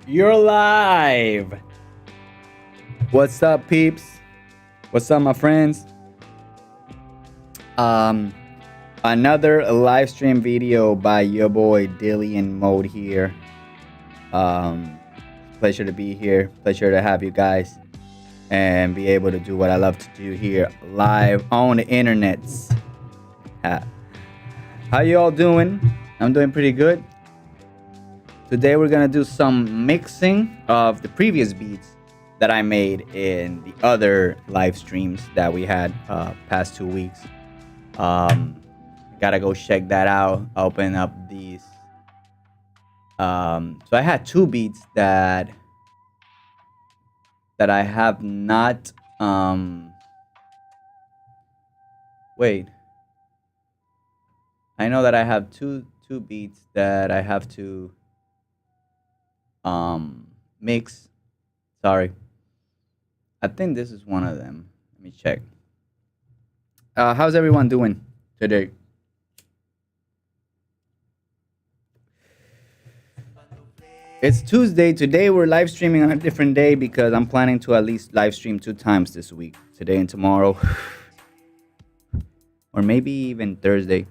You're live. What's up, peeps? What's up, my friends? Another live stream video by your boy Dillian Mode here. Pleasure to be here. Pleasure to have you guys and be able to do what I love to do here live on the internets. How you all doing? I'm doing pretty good. Today we're gonna do some mixing of the previous beats that I made in the other live streams that we had past 2 weeks. Gotta go check that out. Open up these. So I had 2 beats that I have not. Wait. I know that I have two beats that I have to mix. Sorry. I think this is one of them. Let me check. How's everyone doing today? It's Tuesday. Today we're live streaming on a different day because I'm planning to at least live stream 2 times this week. Today and tomorrow. Or maybe even Thursday.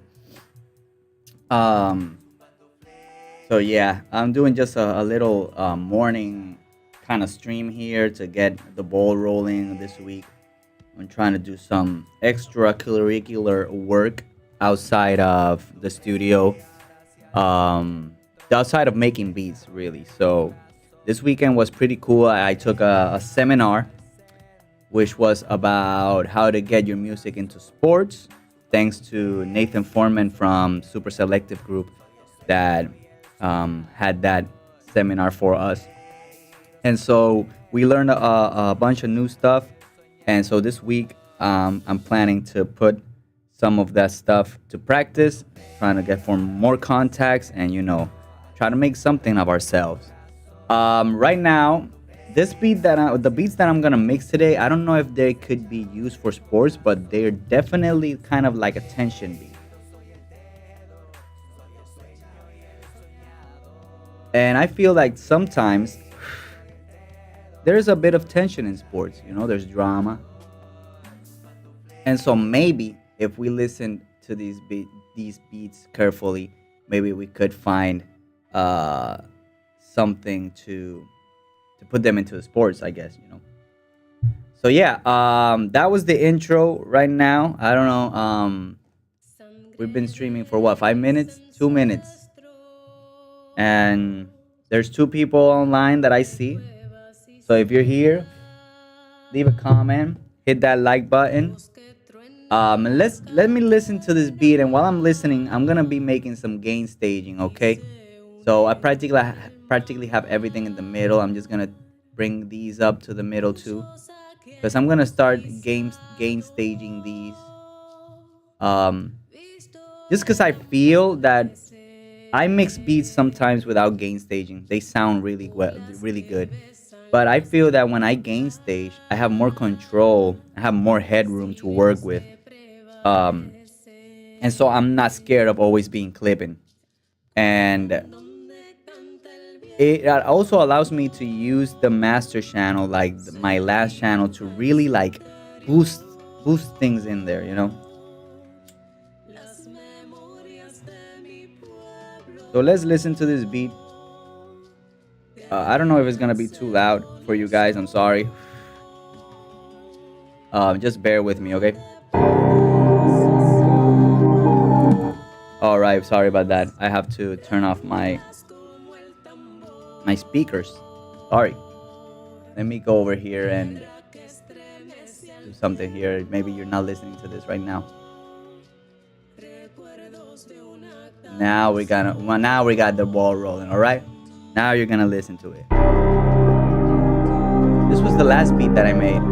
So yeah, I'm doing just a little morning kind of stream here to get the ball rolling this week. I'm trying to do some extracurricular work outside of the studio, outside of making beats, really. So this weekend was pretty cool. I took a seminar, which was about how to get your music into sports, thanks to Nathan Foreman from Super Selective Group that had that seminar for us. And so we learned a bunch of new stuff. And so this week, I'm planning to put some of that stuff to practice, trying to get more contacts and, try to make something of ourselves. Right now, the beats that I'm going to mix today, I don't know if they could be used for sports, but they're definitely kind of like a tension beat. And I feel like sometimes there's a bit of tension in sports, there's drama. And so maybe if we listen to these beats carefully, maybe we could find something to put them into the sports, I guess, So yeah, that was the intro right now. I don't know. We've been streaming for what, 5 minutes? 2 minutes. And there's 2 people online that I see. So if you're here, leave a comment, hit that like button. Let me listen to this beat, and while I'm listening, I'm gonna be making some gain staging, okay? So I practically have everything in the middle. I'm just gonna bring these up to the middle too, because I'm gonna start gain staging these. Just because I feel that I mix beats sometimes without gain staging. They sound really good. But I feel that when I gain stage, I have more control. I have more headroom to work with. And so I'm not scared of always being clipping. And it also allows me to use the master channel, like my last channel, to really like boost things in there, So let's listen to this beat. I don't know if it's gonna be too loud for you guys. I'm sorry. Just bear with me, okay? All right, sorry about that. I have to turn off my speakers. Sorry. Let me go over here and do something here. Maybe you're not listening to this right now. Now we got the ball rolling, all right? Now you're gonna listen to it. This was the last beat that I made.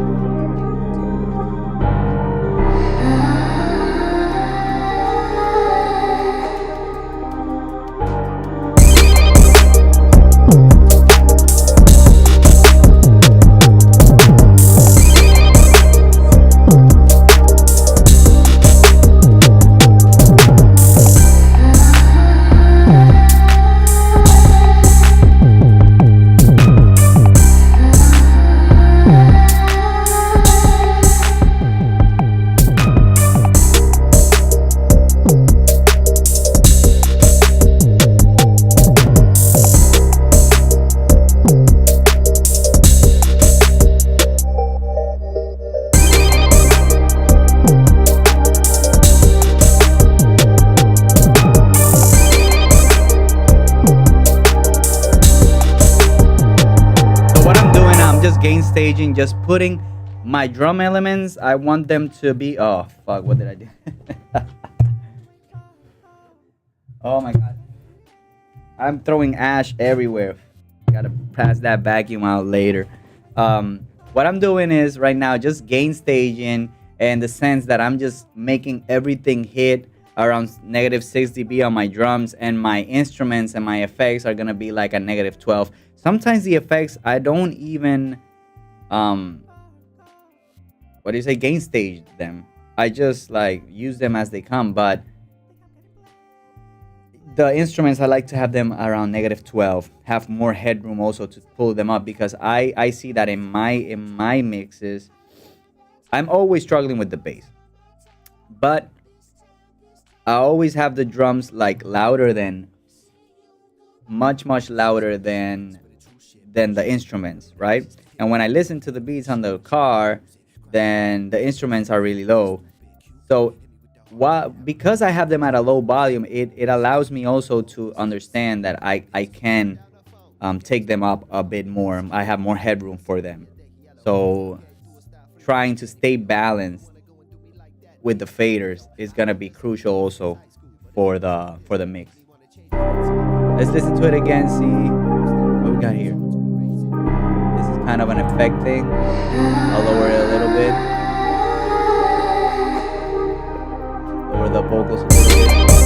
just gain staging, just putting my drum elements. I want them to be, oh fuck, what did I do? Oh my god, I'm throwing ash everywhere. Gotta pass that vacuum out later. What I'm doing is right now just gain staging, in the sense that I'm just making everything hit around -6 dB on my drums, and my instruments and my effects are gonna be like a -12. Sometimes the effects I don't even what do you say, gain stage them. I just like use them as they come, but the instruments I like to have them around -12, have more headroom also to pull them up, because I see that in my mixes I'm always struggling with the bass, but I always have the drums like louder than, much louder than the instruments, right? And when I listen to the beats on the car, then the instruments are really low. So because I have them at a low volume, it allows me also to understand that I can take them up a bit more. I have more headroom for them. So trying to stay balanced with the faders is gonna be crucial also for the mix. Let's listen to it again, see what we got here. This is kind of an effect thing. I'll lower it a little bit. Lower the vocals a little bit.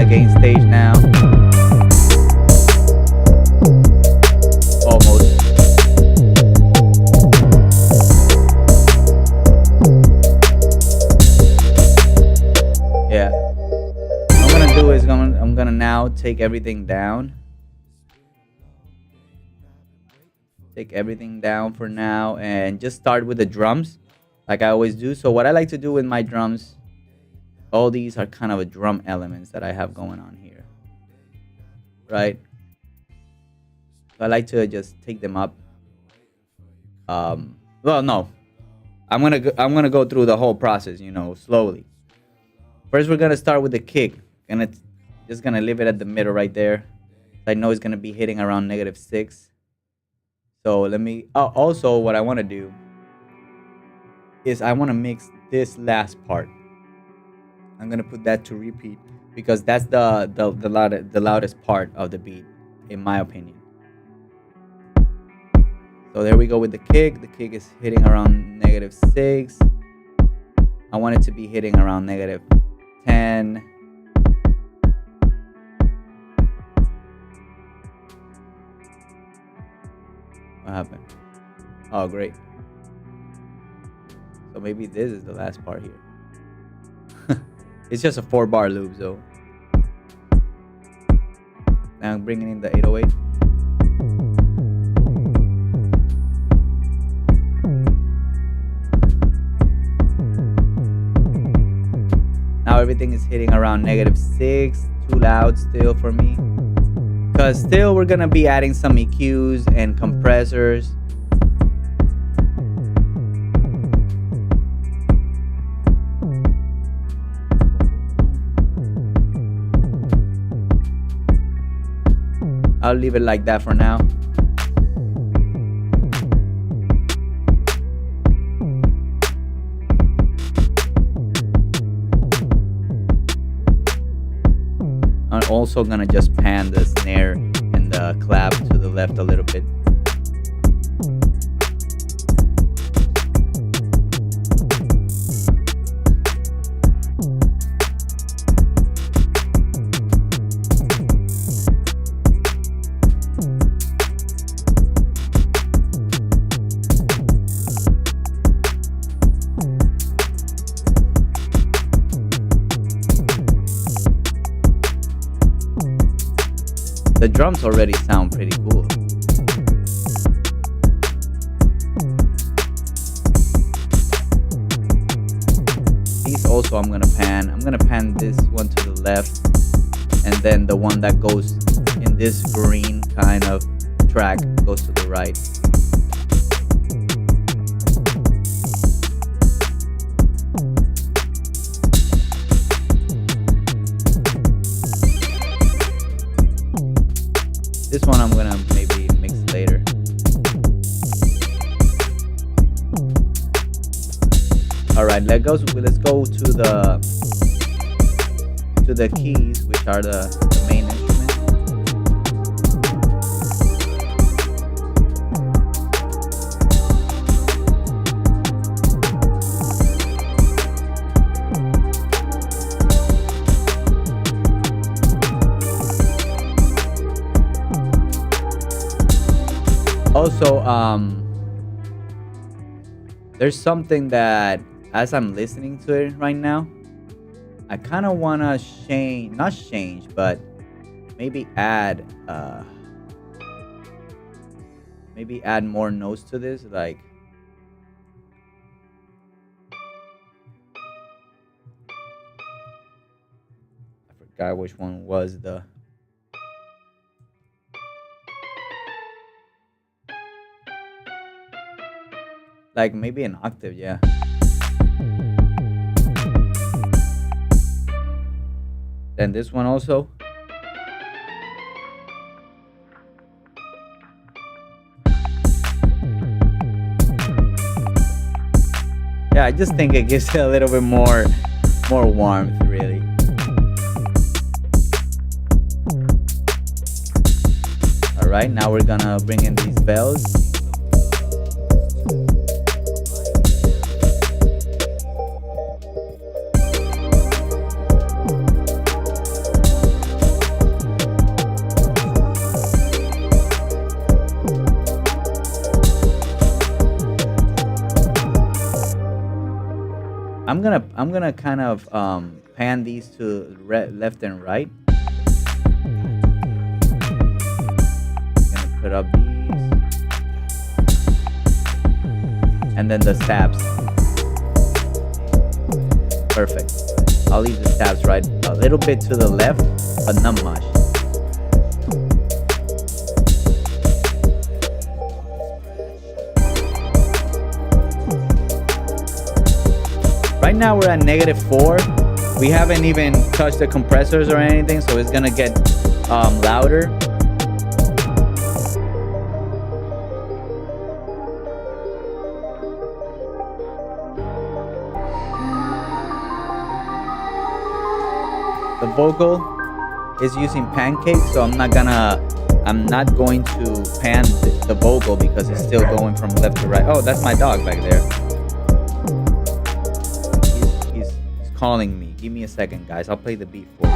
Gain stage now. Almost. Yeah. What I'm gonna do is I'm gonna now take everything down. Take everything down for now and just start with the drums like I always do. So what I like to do with my drums, all these are kind of a drum elements that I have going on here, right? So I like to just take them up. Well, no, I'm gonna go through the whole process, you know, slowly. First, we're gonna start with the kick, and it's just gonna leave it at the middle right there. I know it's gonna be hitting around -6. So let me. Also, what I want to do is I want to mix this last part. I'm gonna put that to repeat because that's the loudest part of the beat, in my opinion. So there we go with the kick. The kick is hitting around -6. I want it to be hitting around -10. What happened? Oh, great. So maybe this is the last part here. It's just a 4-bar loop, though. Now I'm bringing in the 808. Now everything is hitting around -6. Too loud still for me. Because still we're gonna be adding some EQs and compressors. I'll leave it like that for now. I'm also gonna just pan the snare and the clap to the left a little bit. The drums already sound pretty cool. These also I'm gonna pan. I'm gonna pan this one to the left. and then the one that goes in this green kind of track goes to the right. This one I'm gonna maybe mix later. All right, let's go to the keys, which are the main instrument. Also, there's something that as I'm listening to it right now, I kind of want to not change, but maybe add more notes to this. Like, I forgot which one was the. Like maybe an octave, yeah. Then this one also. Yeah, I just think it gives it a little bit more warmth, really. All right, now we're gonna bring in these bells. I'm gonna kind of pan these to left and right. Gonna put up these, and then the stabs. Perfect. I'll leave the stabs right a little bit to the left, but not much. Right now we're at -4. We haven't even touched the compressors or anything, so it's gonna get louder. The vocal is using pancakes, so I'm not going to pan the vocal because it's still going from left to right. Oh, that's my dog back there. Calling me. Give me a second, guys. I'll play the beat for you.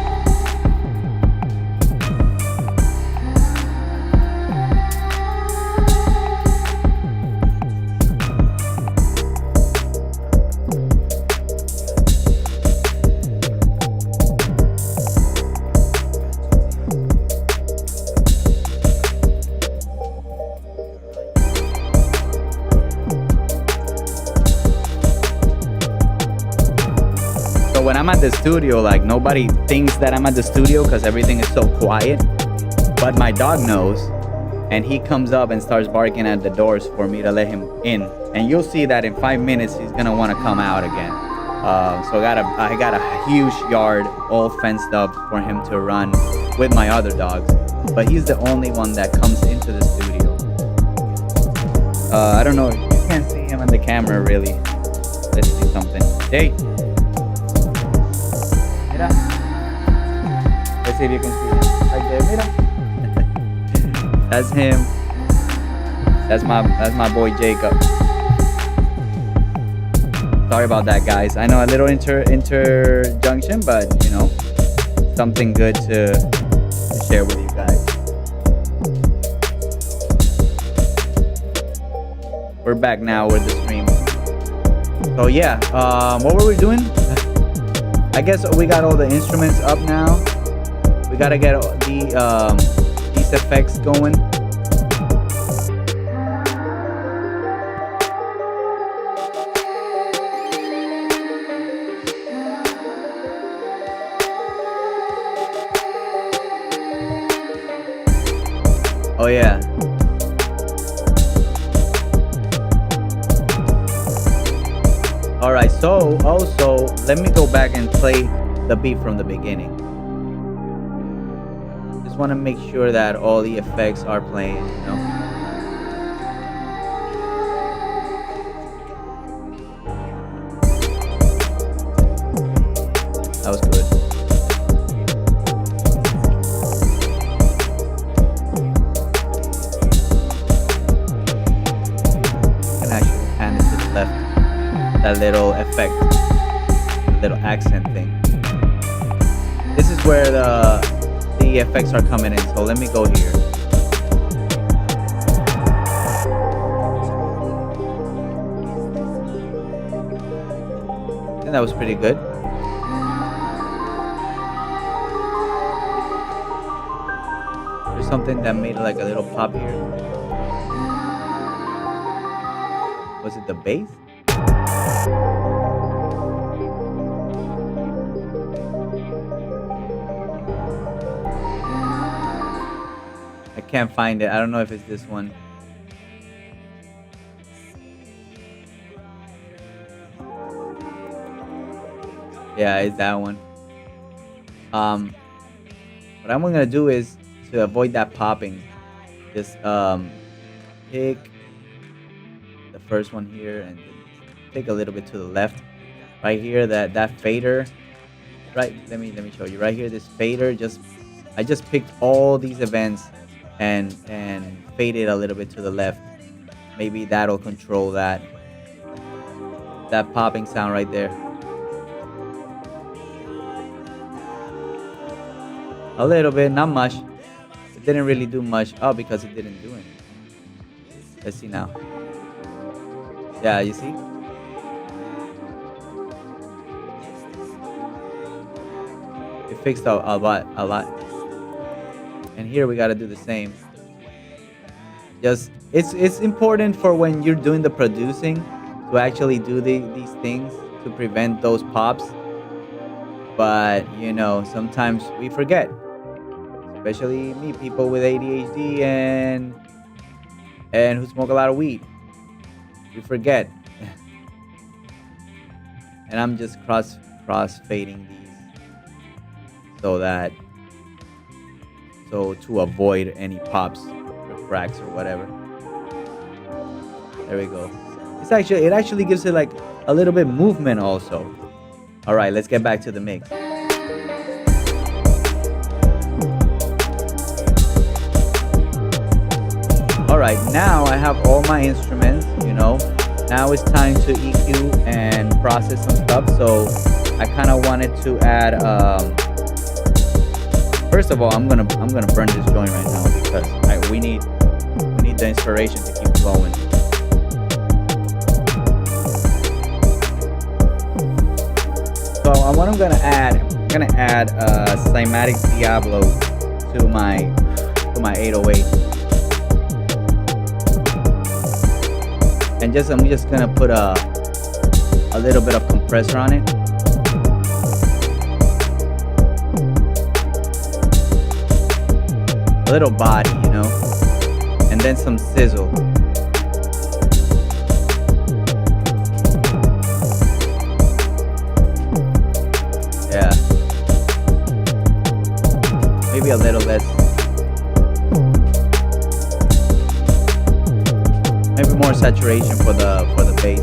When I'm at the studio, like, nobody thinks that I'm at the studio because everything is so quiet, but my dog knows, and he comes up and starts barking at the doors for me to let him in, and you'll see that in 5 minutes he's gonna want to come out again. So I got a huge yard all fenced up for him to run with my other dogs, but he's the only one that comes into the studio. I don't know, you can't see him on the camera really. Let's see something. Hey. Mira. Let's see if you can see him. Right there, mira. That's him. That's my boy Jacob. Sorry about that, guys. I know a little interjunction, but you know, something good to share with you guys. We're back now with the stream. So yeah, what were we doing? I guess we got all the instruments up now. We gotta get these effects going. Oh yeah. All right. So also, let me go back and play the beat from the beginning. Just want to make sure that all the effects are playing. That was good. And actually hand it to the left. That little effect, little accent thing. This is where the effects are coming in. So let me go here. I think that was pretty good. There's something that made like a little pop here. Was it the bass? I can't find it. I don't know if it's this one. Yeah, it's that one. What I'm gonna do is to avoid that popping. Just pick the first one here and take a little bit to the left. Right here, that fader. Right, let me show you. Right here, this fader. I just picked all these events and faded a little bit to the left. Maybe that'll control that popping sound right there. A little bit, not much. It didn't really do much. Oh, because it didn't do anything. Let's see now. Yeah, you see? It fixed a lot. And here we gotta do the same. Just it's important for when you're doing the producing to actually do these things to prevent those pops. But sometimes we forget. Especially me, people with ADHD and who smoke a lot of weed. We forget. And I'm just cross fading these so to avoid any pops or cracks or whatever. There we go. It actually gives it like a little bit movement also. All right, let's get back to the mix. All right, now I have all my instruments, Now it's time to EQ and process some stuff. So I kind of wanted to add. First of all, I'm gonna burn this joint right now because we need the inspiration to keep flowing. So what I'm gonna add Cymatic Diablo to my 808. And I'm just gonna put a little bit of compressor on it. A little body, and then some sizzle. Yeah. Maybe a little less. Maybe more saturation for the bass.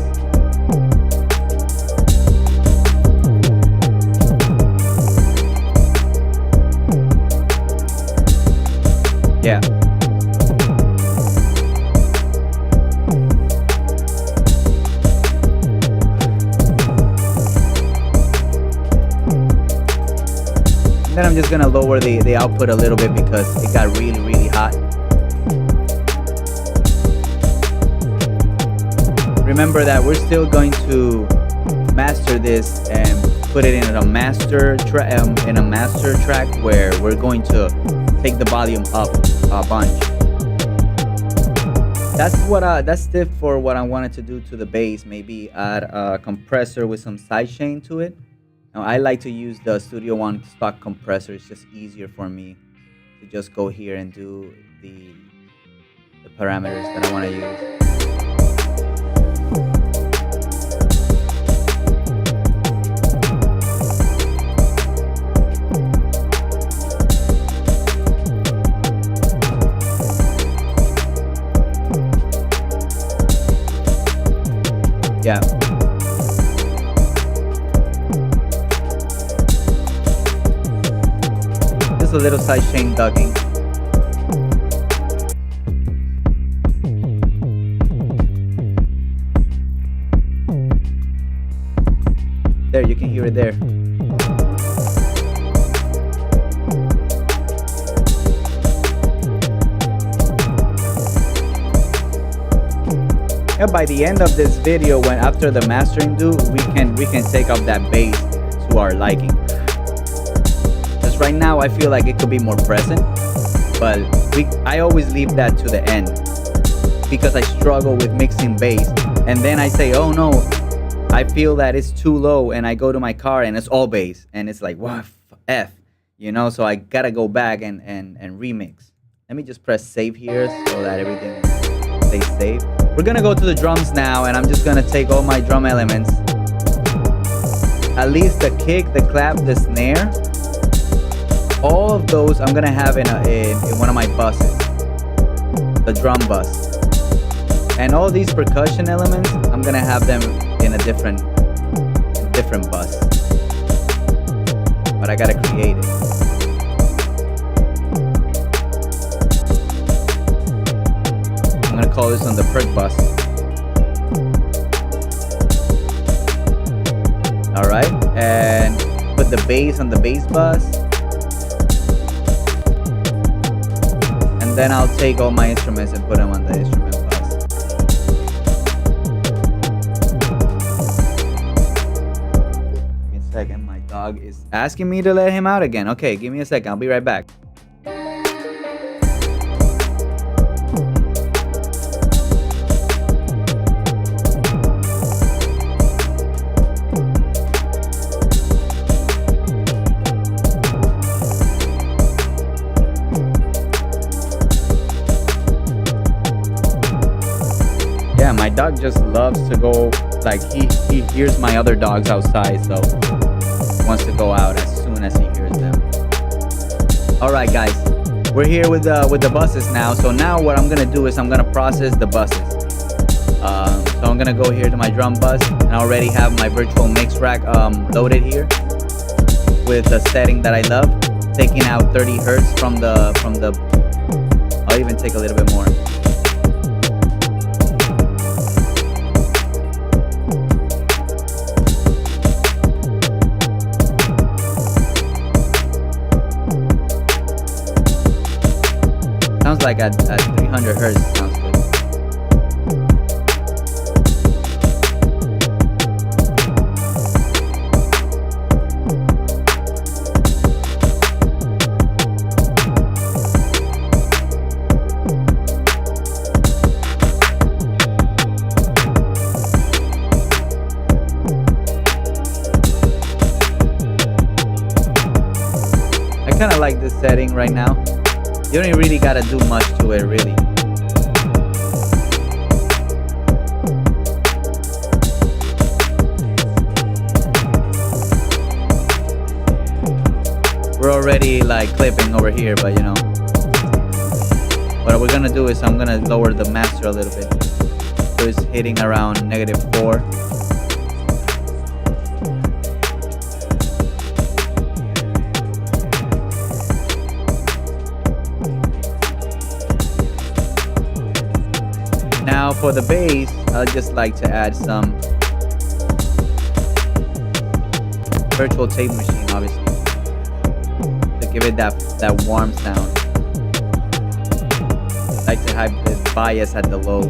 Yeah. Then I'm just gonna lower the output a little bit because it got really, really hot. Remember that we're still going to master this and put it in a master track where we're going to take the volume up a bunch. That's it for what I wanted to do to the bass. Maybe add a compressor with some sidechain to it. Now I like to use the Studio One stock compressor. It's just easier for me to just go here and do the parameters that I want to use. Yeah. Just a little side chain ducking. There, you can hear it there. Yeah, by the end of this video, when after the mastering we can take up that bass to our liking. Because right now I feel like it could be more present, but I always leave that to the end because I struggle with mixing bass, and then I say, oh no, I feel that it's too low, and I go to my car and it's all bass, and it's like, what F, you know? So I gotta go back and remix. Let me just press save here so that everything stays safe. We're gonna go to the drums now, and I'm just gonna take all my drum elements. At least the kick, the clap, the snare, all of those I'm gonna have in one of my buses, the drum bus. And all these percussion elements, I'm gonna have them in a different bus. But I gotta create it. I'm gonna call this on the perk bus. All right, and put the bass on the bass bus. And then I'll take all my instruments and put them on the instrument bus. Give me a second, my dog is asking me to let him out again. Okay, give me a second, I'll be right back. Yeah, my dog just loves to go, like he hears my other dogs outside, so he wants to go out as soon as he hears them. All right, guys, we're here with the buses now. So now what I'm gonna do is I'm gonna process the buses. So I'm gonna go here to my drum bus, and I already have my virtual mix rack loaded here with the setting that I love, taking out 30 hertz from the. I'll even take a little bit more. Sounds like at 300 hertz sounds good. I kind of like this setting right now. You don't really gotta do much to it, really. We're already like clipping over here, but you know. What we're gonna do is I'm gonna lower the master a little bit. So it's hitting around -4. Now for the bass, I'd just like to add some virtual tape machine, obviously, to give it that warm sound. I like to have the bias at the low.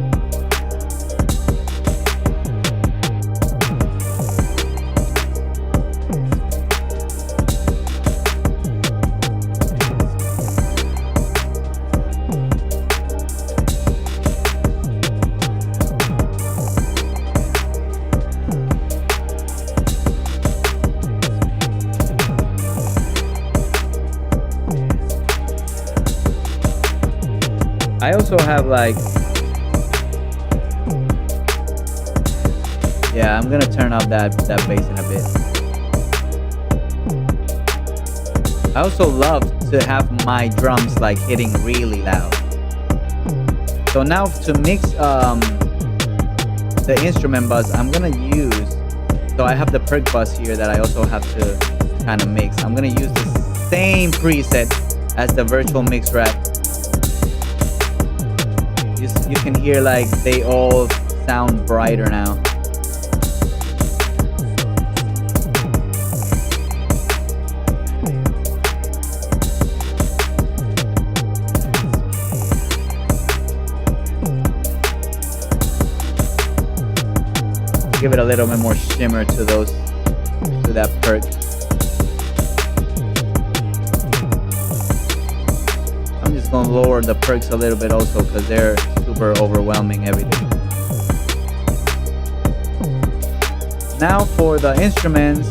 I also have like, yeah, I'm gonna turn up that bass in a bit. I also love to have my drums like hitting really loud. So now to mix the instrument bus, I'm gonna use, so I have the perk bus here that I also have to kind of mix. I'm gonna use the same preset as the virtual mix rack. You can hear like they all sound brighter now. Give it a little bit more shimmer to that perk. I'm just gonna lower the perks a little bit also because they're super overwhelming everything. Now for the instruments.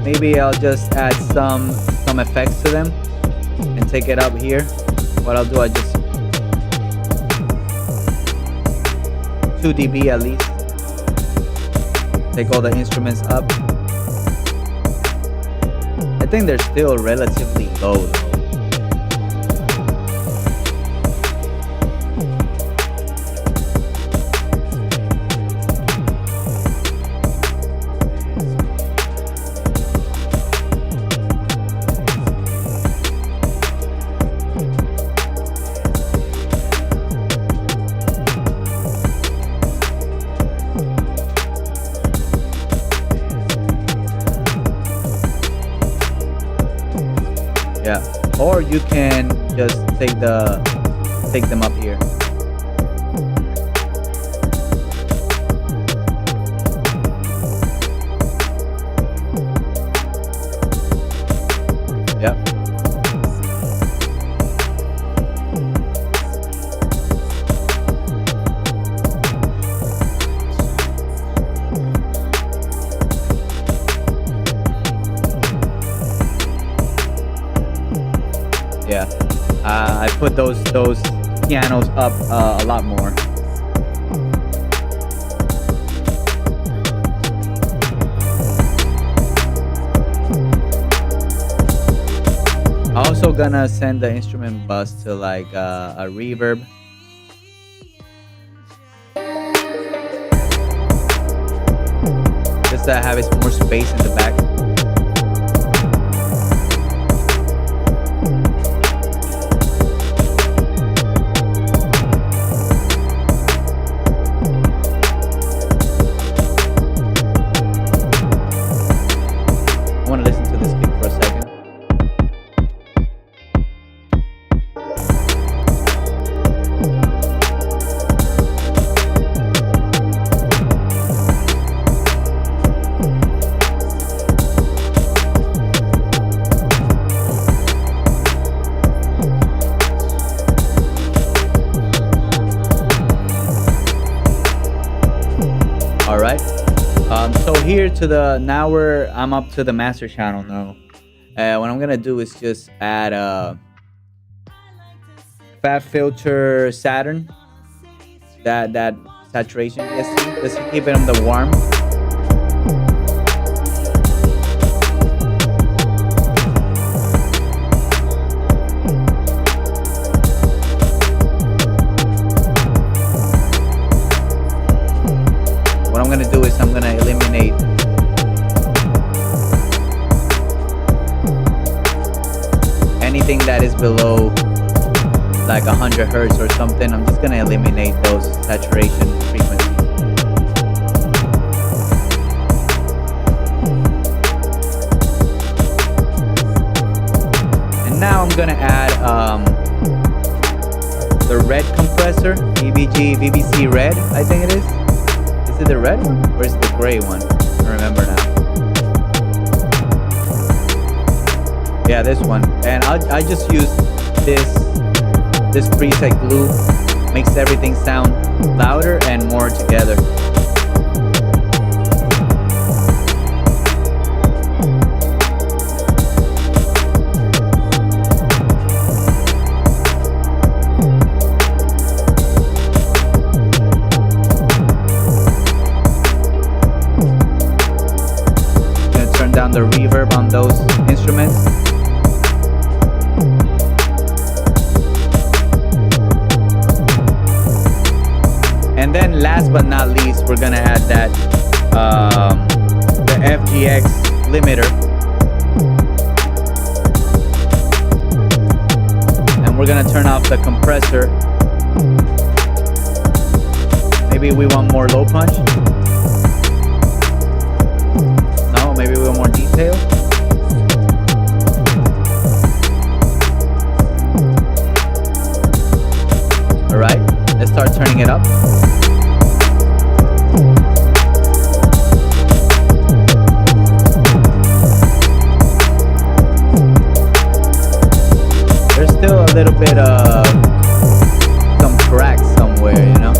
Maybe I'll just add some effects to them and take it up here. What I'll do, I just 2 dB at least. Take all the instruments up. I think they're still relatively low though. Yeah, or you can just take them up here. Yep. Yeah, I put those pianos up a lot more. Also gonna send the instrument bus to like a reverb. Just to have it more space in the back. I want to listen to this kick for a second. All right. So here to the I'm up to the master channel now. What I'm gonna do is just add a fat filter Saturn. That saturation ESC. Just to keep it on the warm. What I'm gonna do is I'm gonna eliminate anything that is below like 100 hertz or something. I'm just gonna eliminate those saturation frequencies. And now I'm gonna add the red compressor, BBC red, I think it is. Is it the red one or is it the gray one? I don't remember now. Yeah, this one. And I just use this preset glue. Makes everything sound louder and more together. on those instruments. And then last but not least, we're gonna add that the FGX limiter. And we're gonna turn off the compressor. Maybe we want more low punch. No, maybe we want more detail. All right, let's start turning it up. There's still a little bit of some cracks somewhere, you know.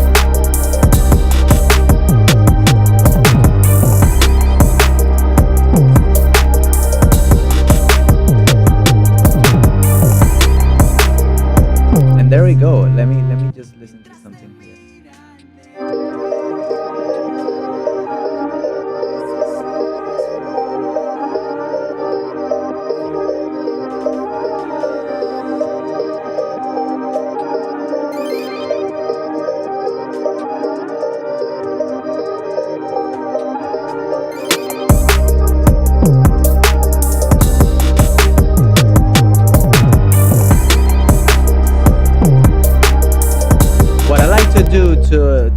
And there we go. Let me just listen to something here.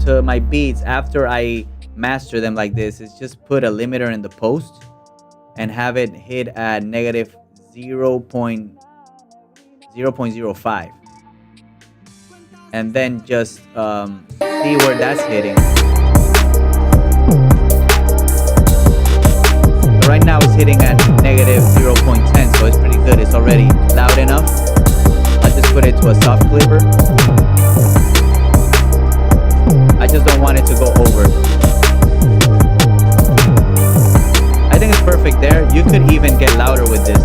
To my beats after I master them like this is just put a limiter in the post and have it hit at negative 0.05 and then just see where that's hitting. So right now it's hitting at negative 0.10, so it's pretty good. It's already loud enough. I just put it to a soft clipper. I just don't want it to go over. I think it's perfect there. You could even get louder with this.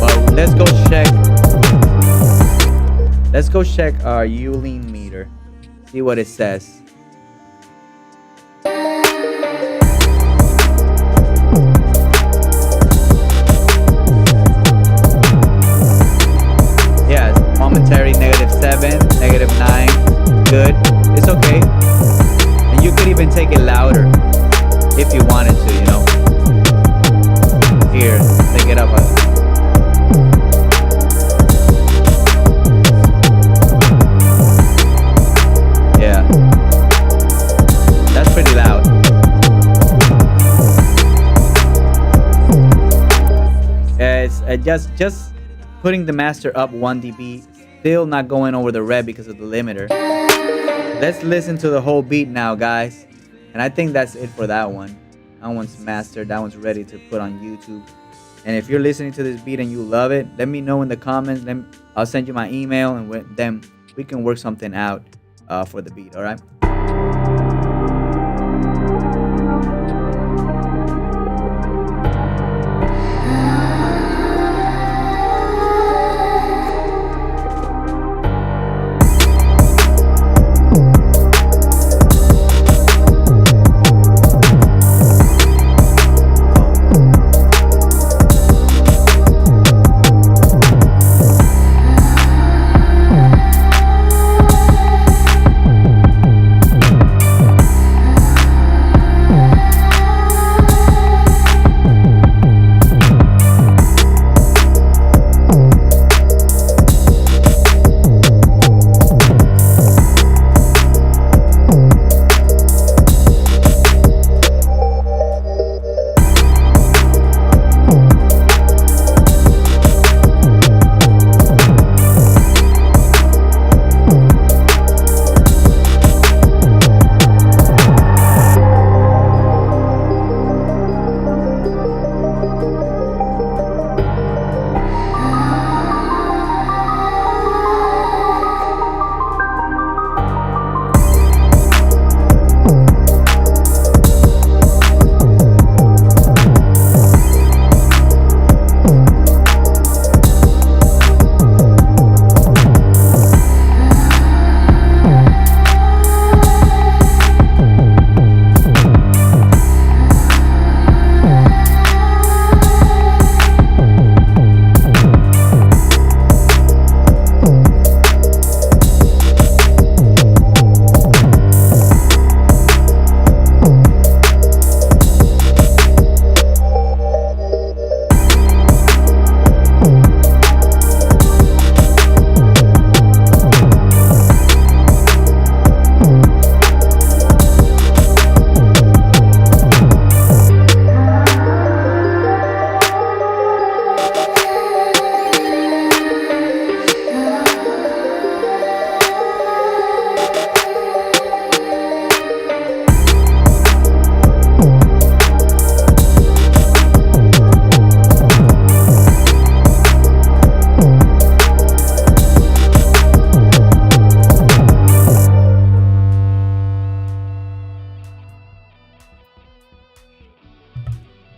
But let's go check. Let's go check our Uline meter. See what it says. Yeah, momentary -7, -9. Good. It's okay. And you could even take it louder if you wanted to, you know. Here, take it up. Yeah. That's pretty loud. It's just putting the master up 1 dB, still not going over the red because of the limiter. Let's listen to the whole beat now, guys. And I think that's it for that one. That one's mastered. That one's ready to put on YouTube. And if you're listening to this beat and you love it, let me know in the comments. I'll send you my email, and then we can work something out for the beat, all right?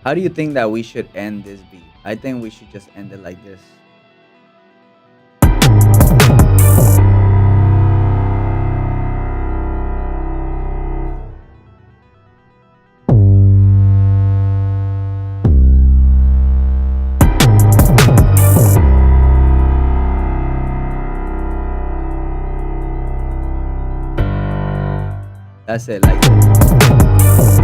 How do you think that we should end this beat? I think we should just end it like this. That's it, like this.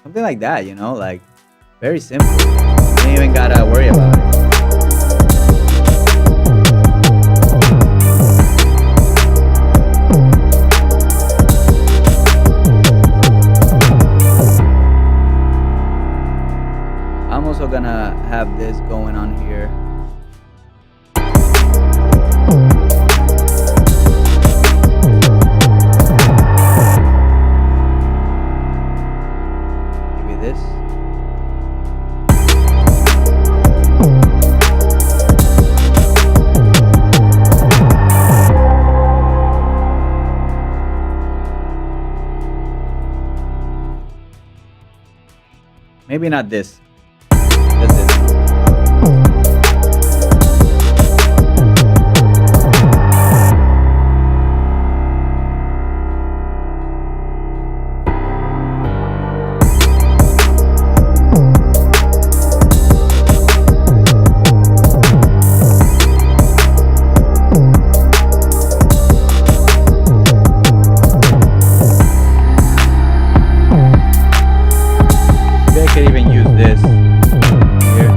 Something like that, you know, like very simple. You don't even gotta worry about it. I'm also gonna have this going on here. Maybe this. Maybe not this. Just this. Maybe I could even use this here.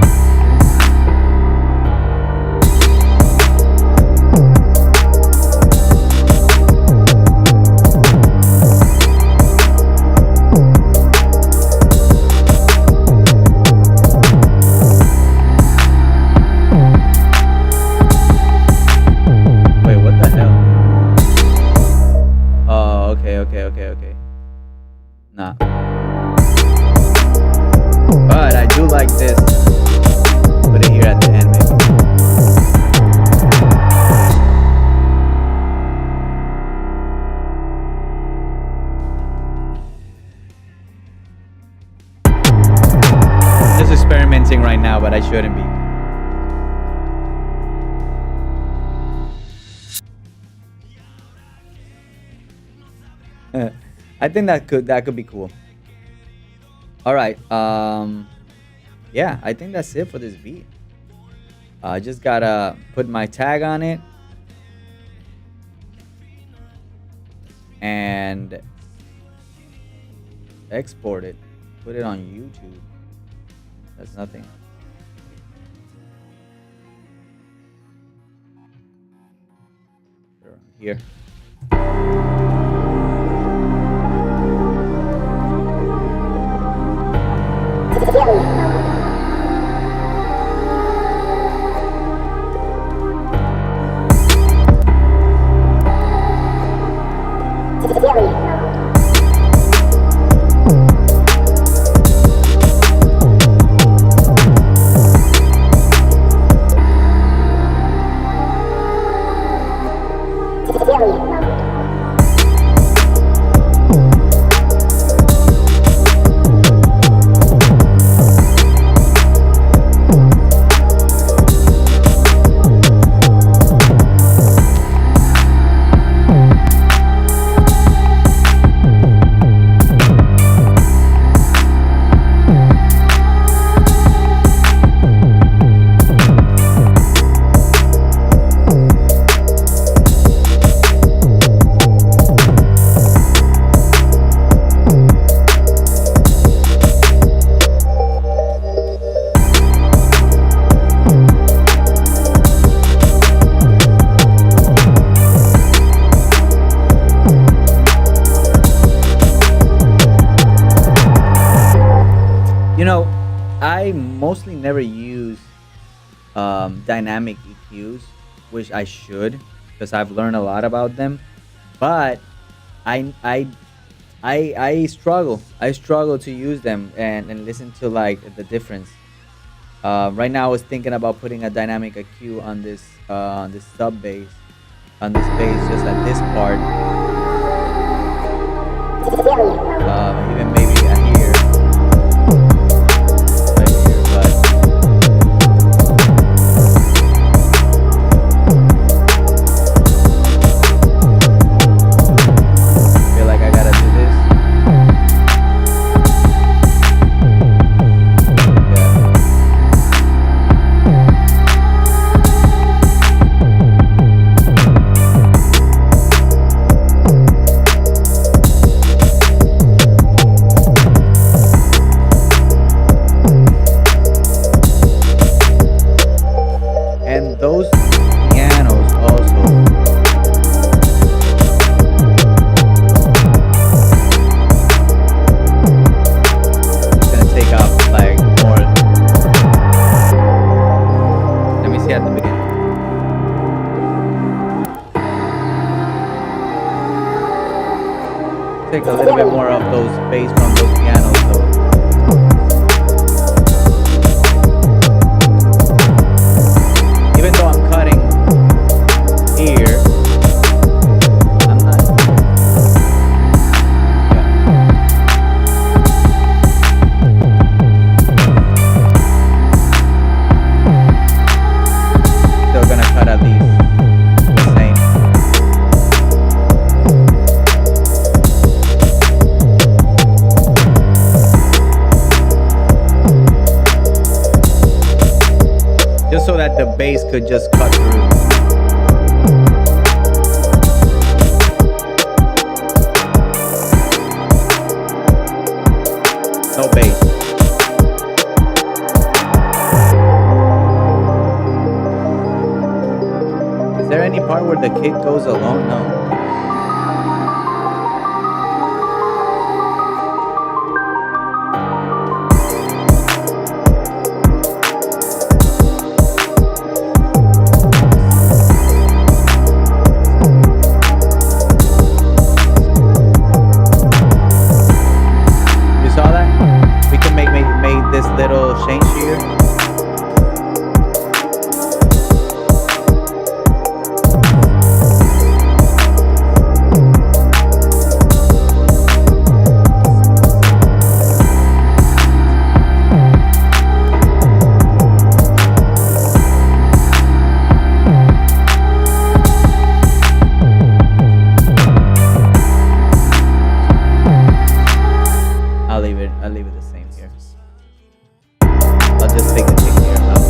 Wait, what the hell? Oh, okay. Nah. But I do like this. Put it here at the end, maybe. Just experimenting right now, but I shouldn't be. I think that could be cool. All right. Yeah, I think that's it for this beat. I just gotta put my tag on it and export it. Put it on YouTube. That's nothing. Here. I mostly never use dynamic EQs, which I should, because I've learned a lot about them. But I struggle. I struggle to use them and listen to like the difference. Right now, I was thinking about putting a dynamic EQ on this sub bass, on this bass, just at this part. Even maybe here, right here, but I feel like I gotta do this. And those pianos also, it's gonna take off like more. Let me see at the beginning. Take a little bit more of those bass from those pianos though. Even though I'm cutting here, I'm not. Yeah. Still gonna cut at least the same. Just so that the bass could just cut through. No bass. Is there any part where the kick goes alone? No. You saw that? We can make this little change here. I'll leave it the same here. I'll just take the kick here out.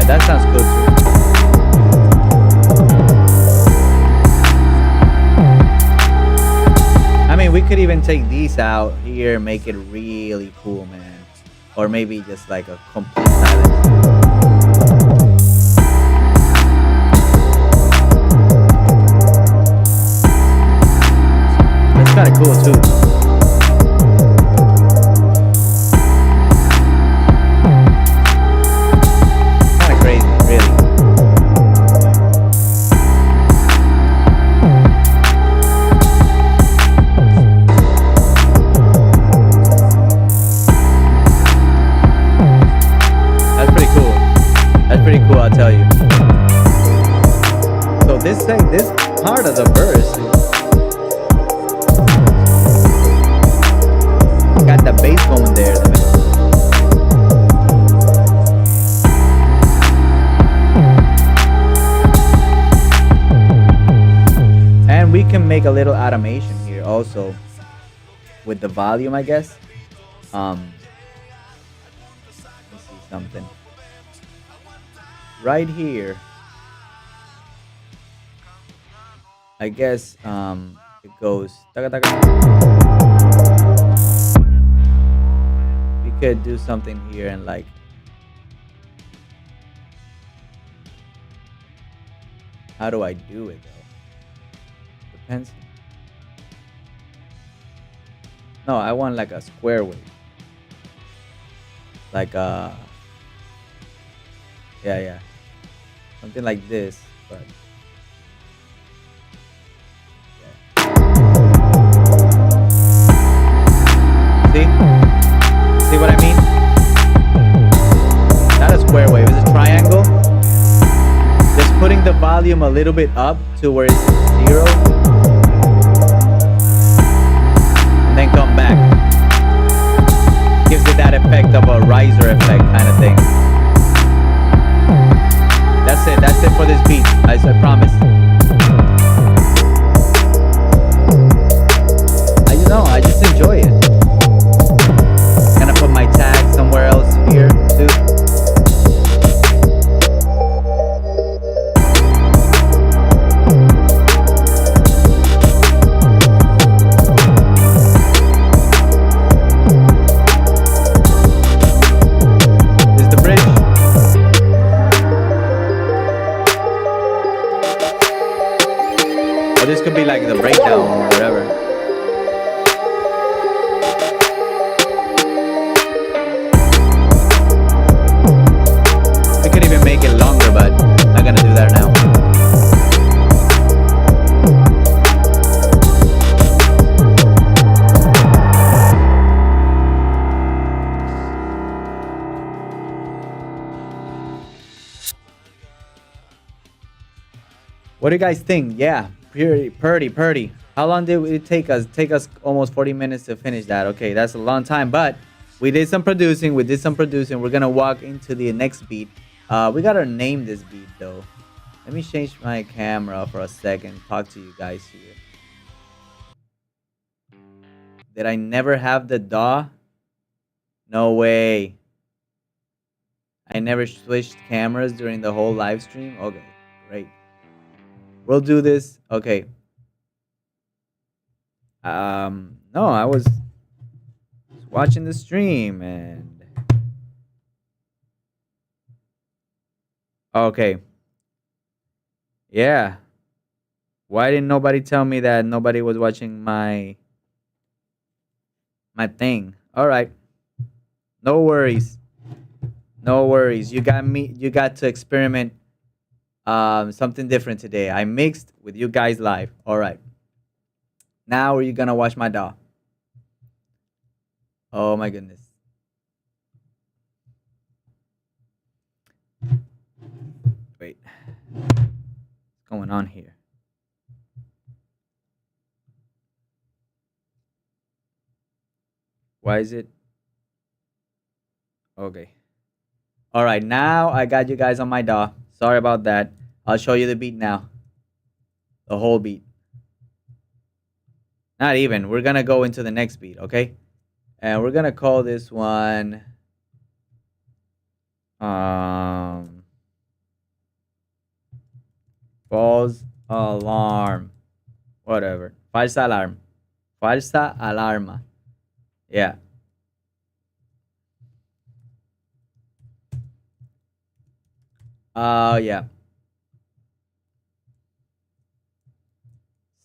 That sounds good too. I mean, we could even take these out here, make it really cool, man. Or maybe just like a complete silence. That's kind of cool too. That's pretty cool, I'll tell you. So this part of the verse got the bass going there. And we can make a little automation here also with the volume, I guess. Let me see something. Right here, I guess it goes taka, taka. We could do something here and like how do I do it though? Depends. No, I want like a square wave. Like yeah. Something like this, but see? See what I mean? Not a square wave, it's a triangle. Just putting the volume a little bit up to where it's 0. And then come back. Gives it that effect of a riser effect kind of thing. That's it for this beat. I promise. I just enjoy it. Gonna put my tag somewhere else here too. This is the bridge. Or this could be like the breakdown or whatever. Make it longer, but I'm not gonna do that now. What do you guys think? Yeah, pretty. How long did it take us? Take us almost 40 minutes to finish that. Okay, that's a long time, but we did some producing. We're gonna walk into the next beat. We gotta name this beat though. Let me change my camera for a second. Talk to you guys here. Did I never have the DAW? No way. I never switched cameras during the whole live stream. Okay, great. We'll do this. Okay. No, I was watching the stream and okay. Yeah. Why didn't nobody tell me that nobody was watching my thing? All right. No worries. You got to experiment something different today. I mixed with you guys live. All right. Now are you going to watch my DAW? Oh my goodness. Wait. What's going on here? Why is it? Okay. All right, now I got you guys on my DAW. Sorry about that. I'll show you the beat now. The whole beat. Not even. We're going to go into the next beat, okay? And we're going to call this one false alarm. Whatever. Falsa alarm. Falsa alarma. Yeah. Yeah.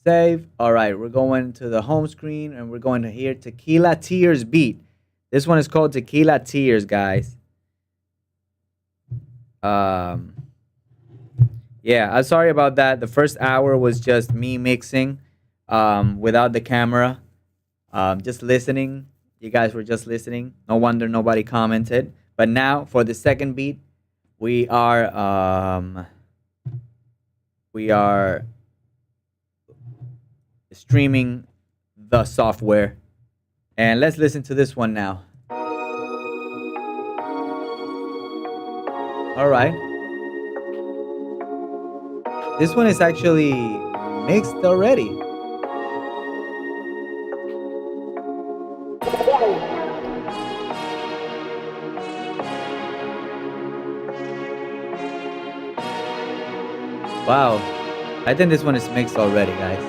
Save. All right, we're going to the home screen and we're going to hear Tequila Tears beat. This one is called Tequila Tears, guys. Yeah, I'm sorry about that. The first hour was just me mixing without the camera. Just listening. You guys were just listening. No wonder nobody commented. But now for the second beat, we are streaming the software. And let's listen to this one now. All right. This one is actually mixed already. Wow. I think this one is mixed already, guys.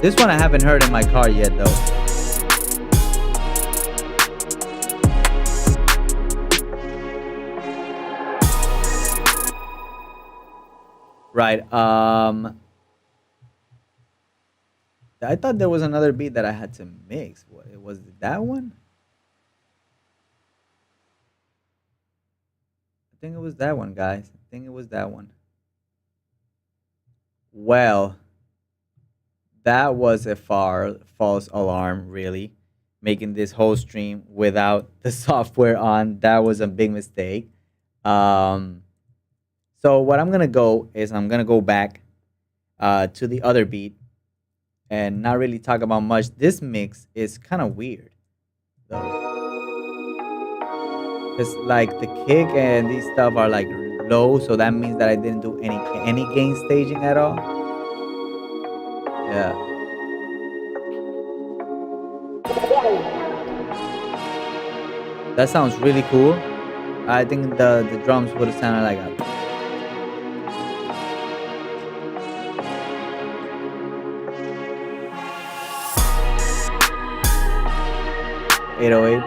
This one I haven't heard in my car yet, though. Right. I thought there was another beat that I had to mix. What, was it that one? I think it was that one, guys. I think it was that one. Well, that was a false alarm, really. Making this whole stream without the software on, that was a big mistake. Um, so what I'm gonna go is I'm gonna go back to the other beat and not really talk about much. This mix is kind of weird, though. Because like the kick and these stuff are like low, so that means that I didn't do any gain staging at all. Yeah. That sounds really cool. I think the drums would have sounded like a 808.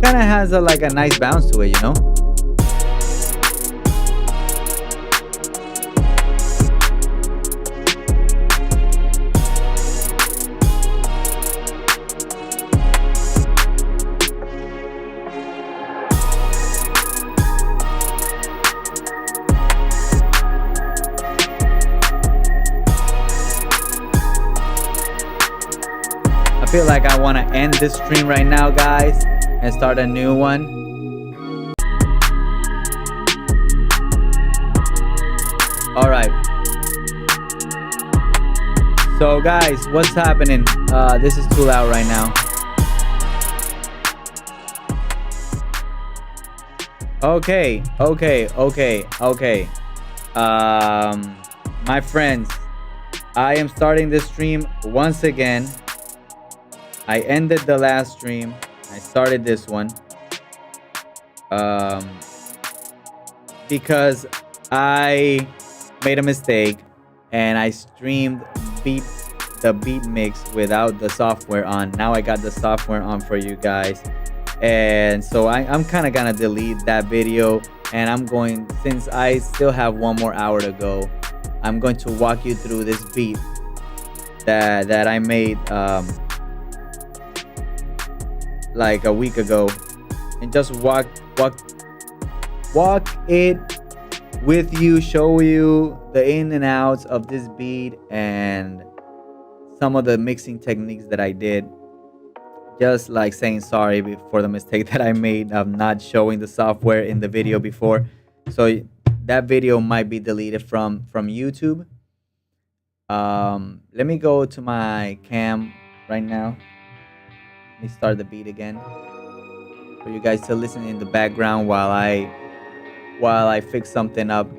Kind of has like a nice bounce to it, you know? I feel like I want to end this stream right now, guys, and start a new one. All right. So guys, what's happening? This is too loud right now. Okay. My friends, I am starting this stream once again. I ended the last stream. I started this one because I made a mistake and I streamed the beat mix without the software on. Now I got the software on for you guys, and so I'm kind of gonna delete that video, and I'm going, since I still have one more hour to go, I'm going to walk you through this beat that I made like a week ago, and just walk it with you, show you the in and outs of this beat and some of the mixing techniques that I did, just like saying sorry for the mistake that I made of not showing the software in the video before. So that video might be deleted from YouTube. Let me go to my cam right now. Let me start the beat again for you guys to listen in the background while I fix something up.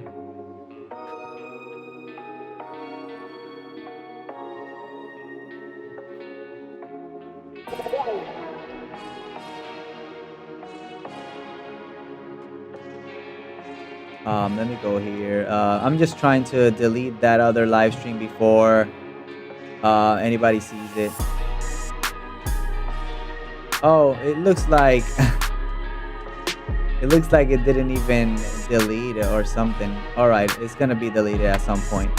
Let me go here. I'm just trying to delete that other live stream before anybody sees it. Oh, it looks like it didn't even delete it or something. All right, it's gonna be deleted at some point.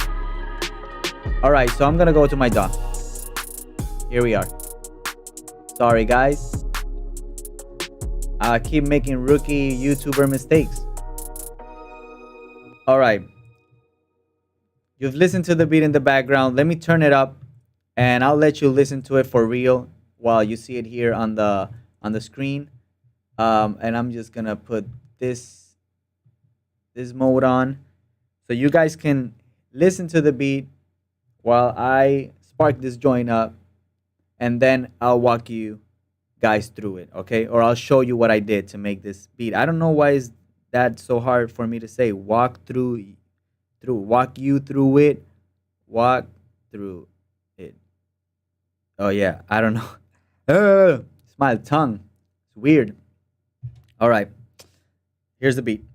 All right, so I'm gonna go to my DAW. Here we are. Sorry, guys. I keep making rookie YouTuber mistakes. All right. You've listened to the beat in the background. Let me turn it up, and I'll let you listen to it for real while you see it here on the screen. And I'm just gonna put this mode on so you guys can listen to the beat while I spark this joint up, and then I'll walk you guys through it, okay? Or I'll show you what I did to make this beat. I don't know why that so hard for me to say? Walk walk you through it, walk through it. Oh yeah, I don't know. It's my tongue. It's weird. All right, here's the beat.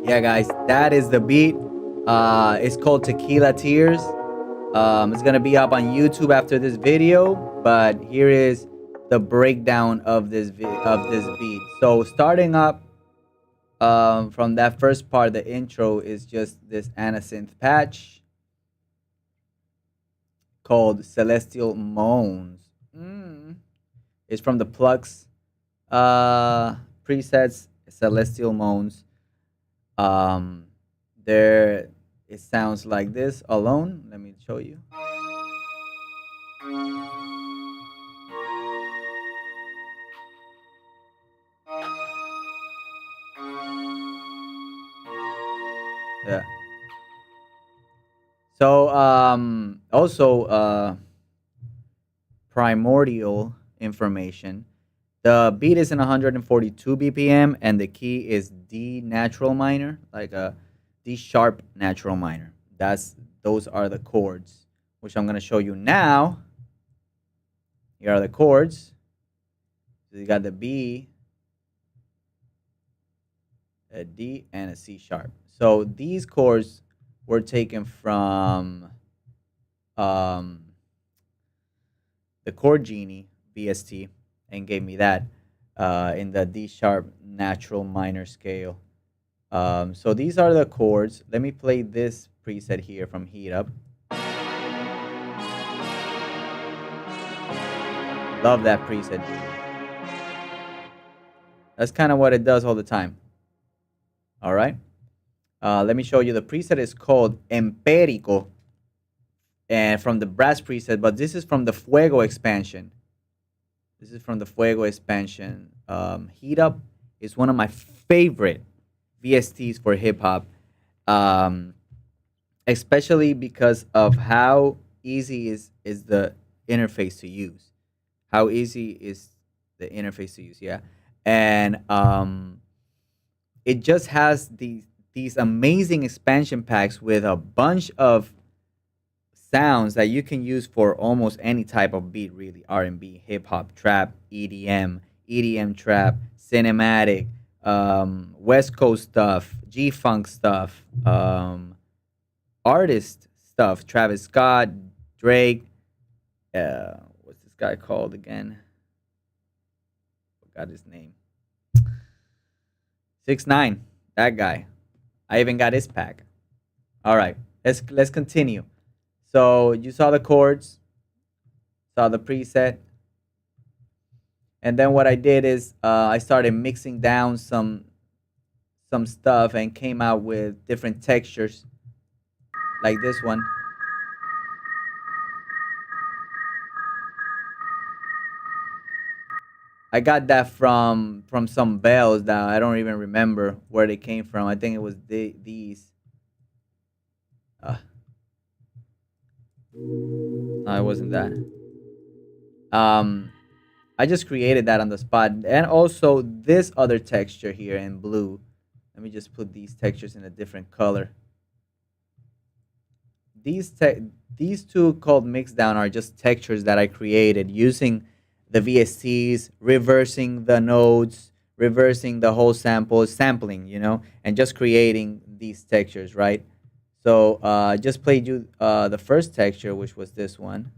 Yeah, guys, that is the beat. It's called Tequila Tears. It's gonna be up on YouTube after this video, but here is the breakdown of this beat. So starting up from that first part, the intro is just this anasynth patch called Celestial Moans. It's from the Plux presets, Celestial Moans. There it sounds like this alone. Let me show you. Yeah. So also primordial information. The beat is in 142 BPM and the key is D natural minor, like a D sharp natural minor. Those are the chords, which I'm gonna show you now. Here are the chords. So you got the B, a D, and a C sharp. So these chords were taken from the Chord Genie VST and gave me that in the D sharp natural minor scale. So these are the chords. Let me play this preset here from Heat Up. Love that preset, dude. That's kind of what it does all the time. All right. Let me show you. The preset is called Empérico, and from the brass preset, but this is from the Fuego expansion. This is from the Fuego expansion. Heat Up is one of my favorite VSTs for hip hop, um, especially because of how easy is the interface to use. How easy is the interface to use? Yeah, and it just has these amazing expansion packs with a bunch of sounds that you can use for almost any type of beat, really. R&B, hip hop, trap, EDM trap, cinematic, West Coast stuff, G-funk stuff, artist stuff, Travis Scott, Drake, what's this guy called again? Forgot his name. 6ix9ine, that guy. I even got his pack. All right, let's continue. So you saw the chords, saw the preset, and then what I did is I started mixing down some stuff and came out with different textures, like this one. I got that from some bells that I don't even remember where they came from. I think it was these. No, it wasn't that. I just created that on the spot, and also this other texture here in blue. Let me just put these textures in a different color. These two called Mixdown are just textures that I created using the VSTs, reversing the nodes, reversing the whole sample, sampling, and just creating these textures, right? So I just played you the first texture, which was this one,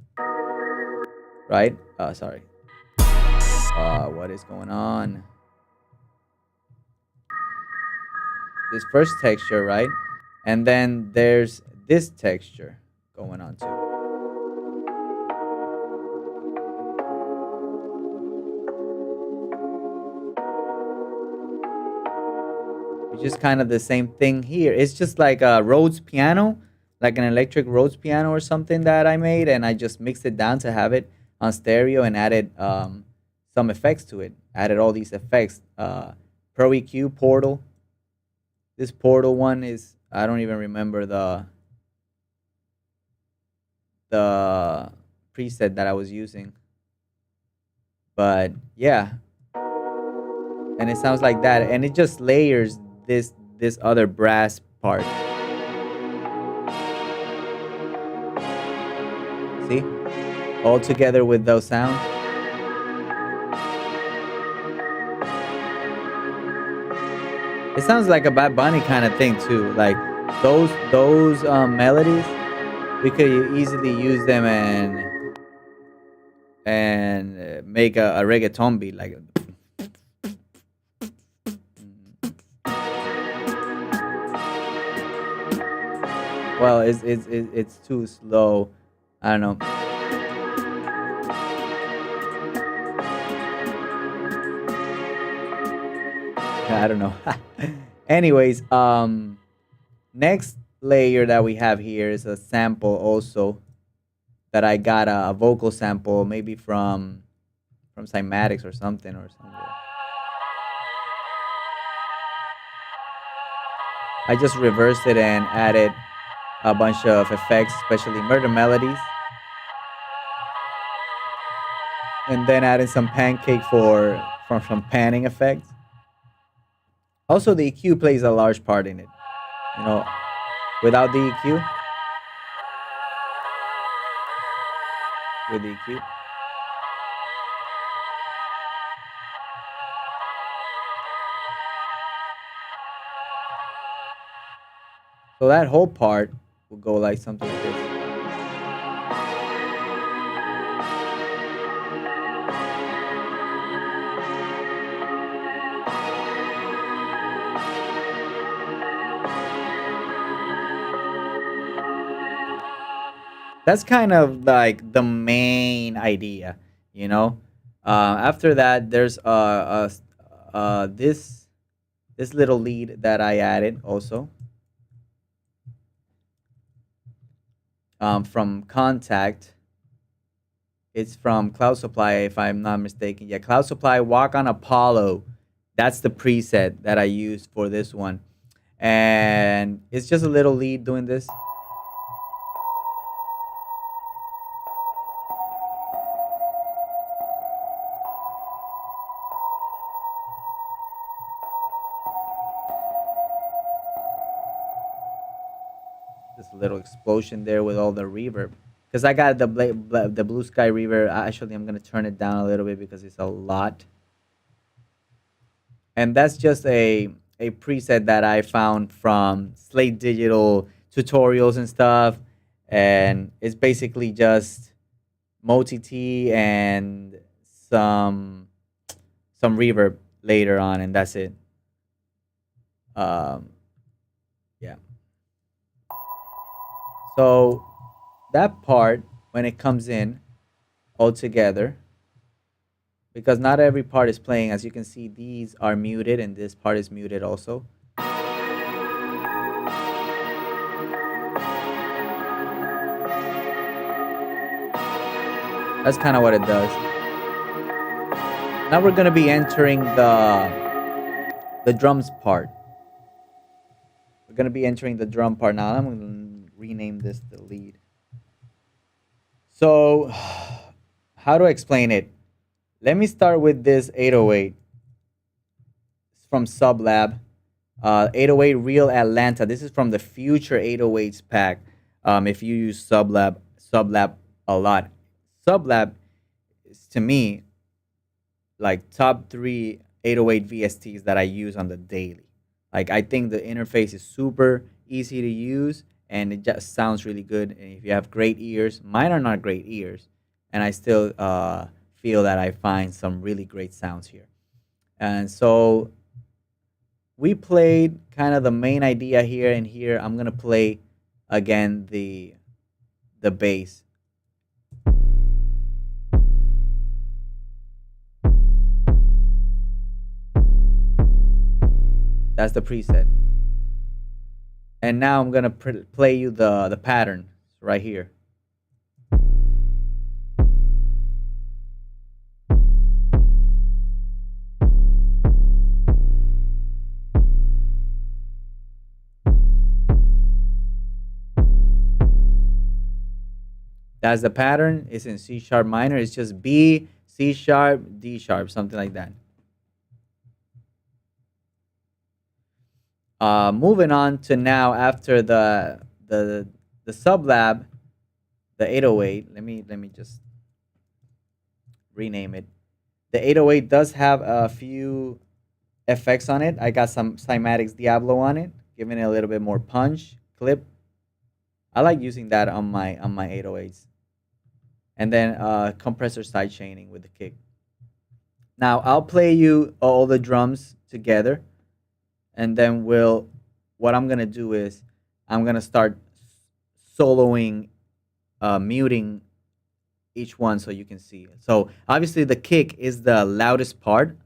right? Sorry. What is going on? This first texture, right? And then there's this texture going on too. Which is kind of the same thing here. It's just like a Rhodes piano, like an electric Rhodes piano or something that I made, and I just mixed it down to have it on stereo and added some effects to it. Added all these effects. Pro EQ, Portal. This Portal one is, I don't even remember the preset that I was using. But yeah. And it sounds like that. And it just layers this other brass part. See? All together with those sounds. It sounds like a Bad Bunny kind of thing too. Like those melodies, we could easily use them and make a reggaeton beat like. Well, it's too slow. I don't know. I don't know. Anyways, next layer that we have here is a sample also that I got a vocal sample, maybe from Cymatics or something I just reversed it and added a bunch of effects, especially murder melodies. And then adding some pancake from some panning effects. Also, the EQ plays a large part in it. Without the EQ, with the EQ. So that whole part will go like something like this. That's kind of like the main idea, After that, there's this little lead that I added also. from Contact. It's from Cloud Supply, if I'm not mistaken. Yeah, Cloud Supply, Walk on Apollo. That's the preset that I used for this one. And it's just a little lead doing this. This little explosion there with all the reverb. Because I got the Blue Sky reverb. Actually, I'm going to turn it down a little bit because it's a lot. And that's just a preset that I found from Slate Digital tutorials and stuff. And it's basically just multi-T and some reverb later on, and that's it. Yeah. So that part, when it comes in all together, because not every part is playing, as you can see, these are muted and this part is muted also. That's kind of what it does. Now we're going to be entering the drums part. We're going to be entering the drum part now. I'm going to rename this the lead. So how do I explain it? Let me start with this 808. It's from Sublab. 808 Real Atlanta. This is from the Future 808s pack. If you use Sublab a lot. Sublab is, to me, like top 3 808 VSTs that I use on the daily. Like, I think the interface is super easy to use and it just sounds really good. And if you have great ears, mine are not great ears, and I still feel that I find some really great sounds here. And so we played kind of the main idea here, and here I'm gonna play again the bass. That's the preset. And now I'm gonna play you the pattern right here. That's the pattern. It's in C sharp minor. It's just B, C sharp, D sharp, something like that. Moving on to now, after the Sublab, the 808. Let me just rename it. The 808 does have a few effects on it. I got some Cymatics Diablo on it, giving it a little bit more punch, clip. I like using that on my 808s. And then compressor side chaining with the kick. Now I'll play you all the drums together, and then what I'm gonna do is I'm gonna start soloing, muting each one so you can see it. So obviously the kick is the loudest part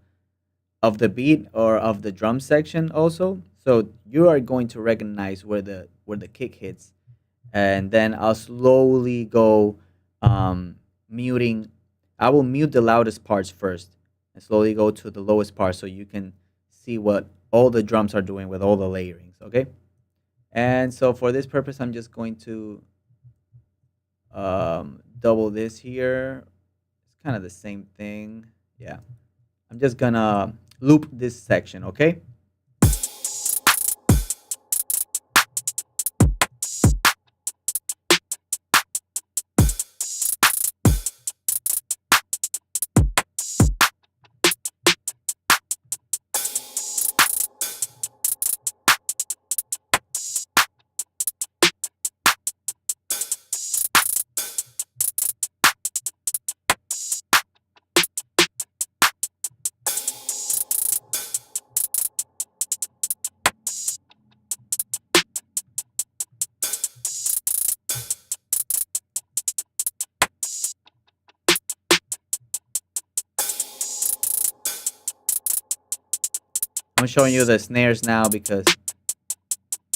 of the beat or of the drum section also. So you are going to recognize where the kick hits, and then I'll slowly go muting. I will mute the loudest parts first and slowly go to the lowest part so you can see what all the drums are doing with all the layerings, okay? And so for this purpose, I'm just going to double this here. It's kind of the same thing. Yeah. I'm just gonna loop this section, okay? I'm showing you the snares now because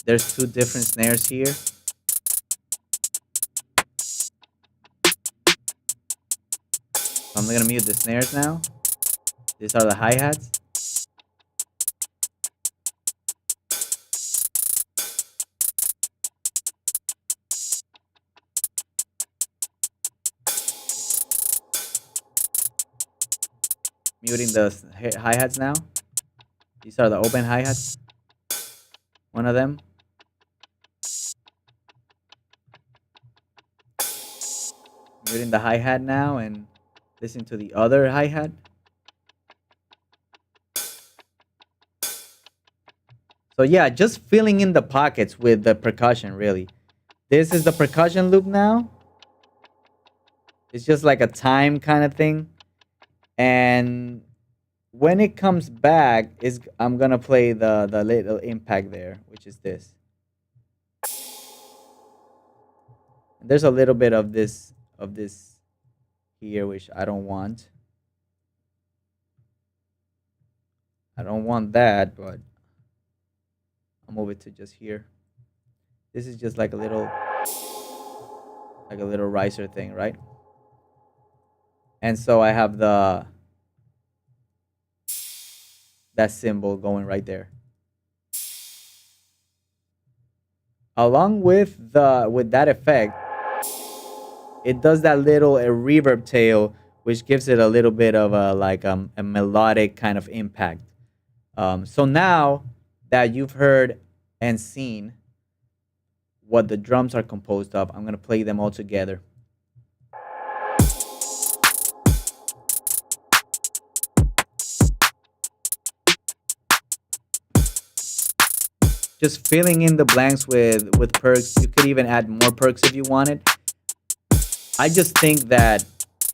there's 2 different snares here. gonna mute the snares now. These are the hi-hats. Muting the hi-hats now. These are the open hi-hats. One of them. Muting the hi-hat now and listen to the other hi-hat. So yeah, just filling in the pockets with the percussion, really. This is the percussion loop now. It's just like a time kind of thing. And when it comes back, I'm gonna play the little impact there, which is this. There's a little bit of this here, which I don't want. I don't want that, but I'll move it to just here. This is just like a little riser thing, right? And so I have that symbol going right there. Along with that effect, it does that little reverb tail, which gives it a little bit of a melodic kind of impact. So now that you've heard and seen what the drums are composed of, I'm gonna play them all together. Just filling in the blanks with perks. You could even add more perks if you wanted. I just think that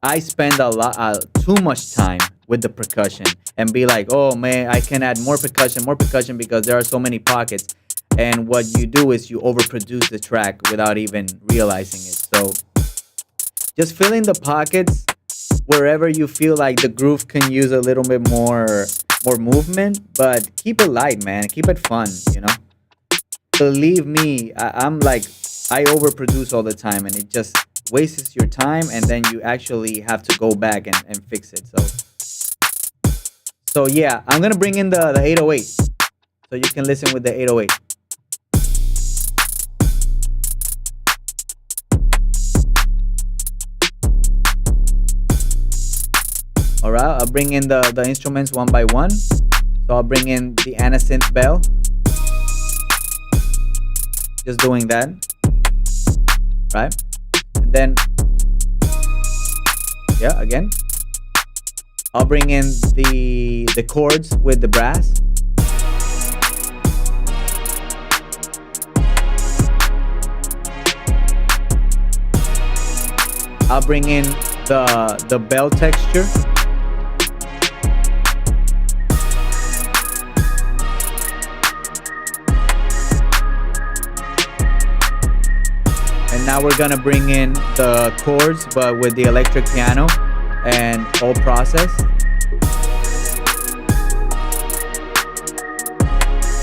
I spend too much time with the percussion and be like, oh man, I can add more percussion because there are so many pockets. And what you do is you overproduce the track without even realizing it. So just fill in the pockets wherever you feel like the groove can use a little bit more movement, but keep it light, man. Keep it fun, you know? Believe me, I'm like, I overproduce all the time and it just wastes your time, and then you actually have to go back and fix it. So yeah, I'm gonna bring in the 808 so you can listen with the 808. All right, I'll bring in the instruments one by one. So I'll bring in the anasynth bell. Just doing that, right? And then, yeah, again, I'll bring in the chords with the brass. I'll bring in the bell texture. And now we're gonna bring in the chords, but with the electric piano and all processed.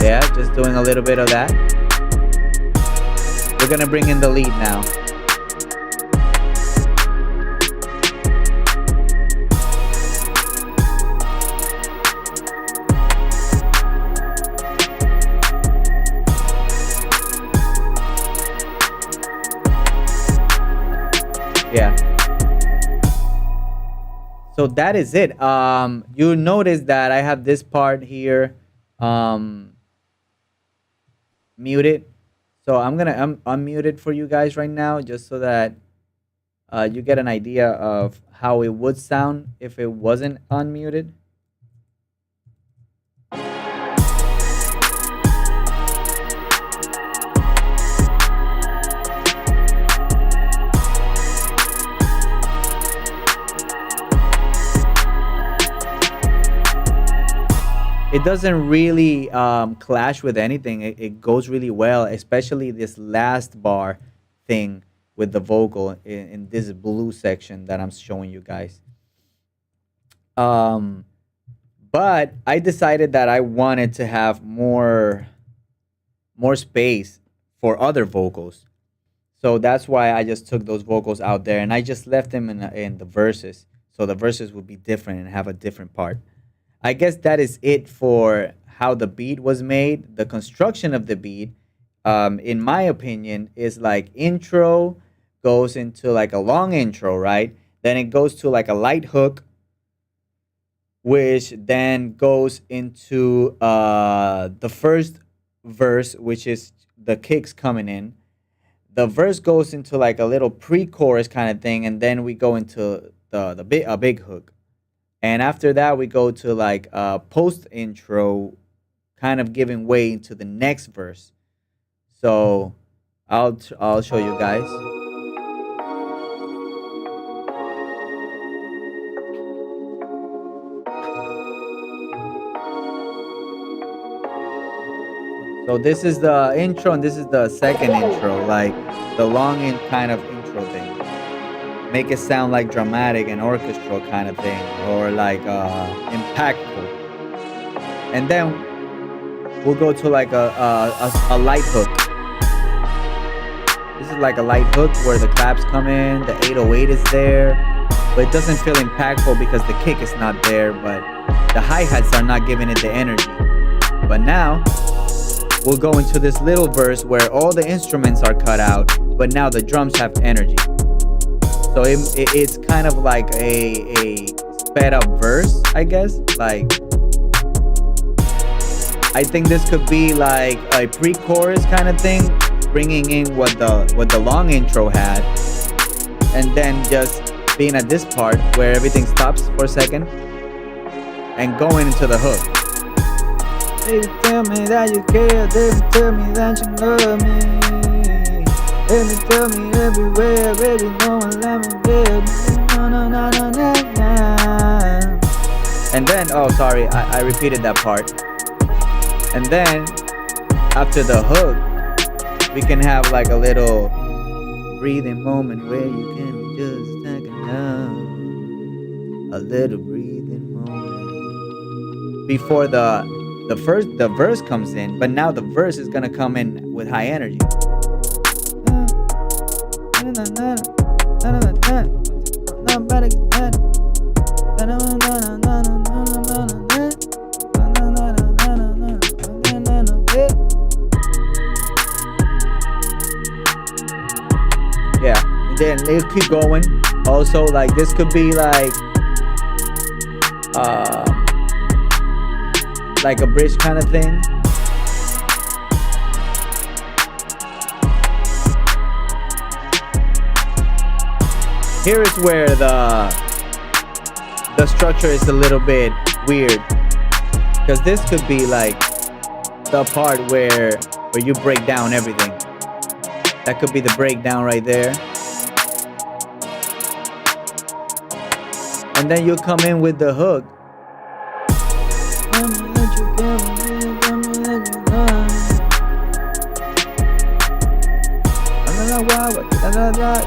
Yeah, just doing a little bit of that. We're gonna bring in the lead now. Yeah. So that is it. You notice that I have this part here muted. So I'm gonna unmute it for you guys right now, just so that you get an idea of how it would sound if it wasn't unmuted. It doesn't really clash with anything. It goes really well, especially this last bar thing with the vocal in this blue section that I'm showing you guys. But I decided that I wanted to have more space for other vocals. So that's why I just took those vocals out there and I just left them in the verses. So the verses would be different and have a different part. I guess that is it for how the beat was made. The construction of the beat, in my opinion, is like intro goes into like a long intro, right? Then it goes to like a light hook, which then goes into the first verse, which is the kicks coming in. The verse goes into like a little pre-chorus kind of thing, and then we go into a big hook. And after that, we go to like a post intro, kind of giving way to the next verse. So I'll show you guys. So this is the intro, and this is the second intro, like the long and kind of intro thing. Make it sound like dramatic and orchestral kind of thing, or like impactful. And then we'll go to like a light hook. This is like a light hook where the claps come in, the 808 is there, but it doesn't feel impactful because the kick is not there, but the hi-hats are not giving it the energy. But now we'll go into this little verse where all the instruments are cut out, but now the drums have energy. So it's kind of like a sped up verse, I guess. Like, I think this could be like a pre-chorus kind of thing, bringing in what the long intro had, and then just being at this part where everything stops for a second and going into the hook. Baby, tell me that you care. Baby, tell me that you love me. Baby, tell me everywhere. Baby, no one let me get. No, no, no, no, no, no. And then, oh, sorry, I repeated that part. And then, after the hook, we can have like a little breathing moment where you can just take a nap. A little breathing moment. Before the verse comes in, but now the verse is gonna come in with high energy. Yeah, and then it'll keep going. Also, like this could be like a bridge kind of thing. Here is where the structure is a little bit weird, because this could be like the part where you break down everything. That could be the breakdown right there. And then you come in with the hook.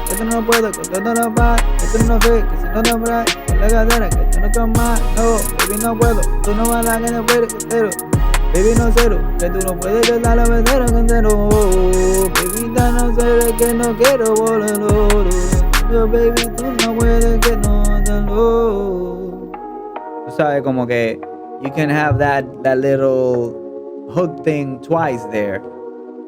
Esto no puedo, que esto no va, esto no fe, que si no te habrá, que la cadera, que esto no cama, no, baby no puedo, tú no vas a que no puedes, que cero, baby no cero, que tú no puedes quedar la vendera con cero, baby ya no sé que no quiero volar, no, baby tú no puedes que no te lo. Tú sabes como que you can have that little hook thing twice there,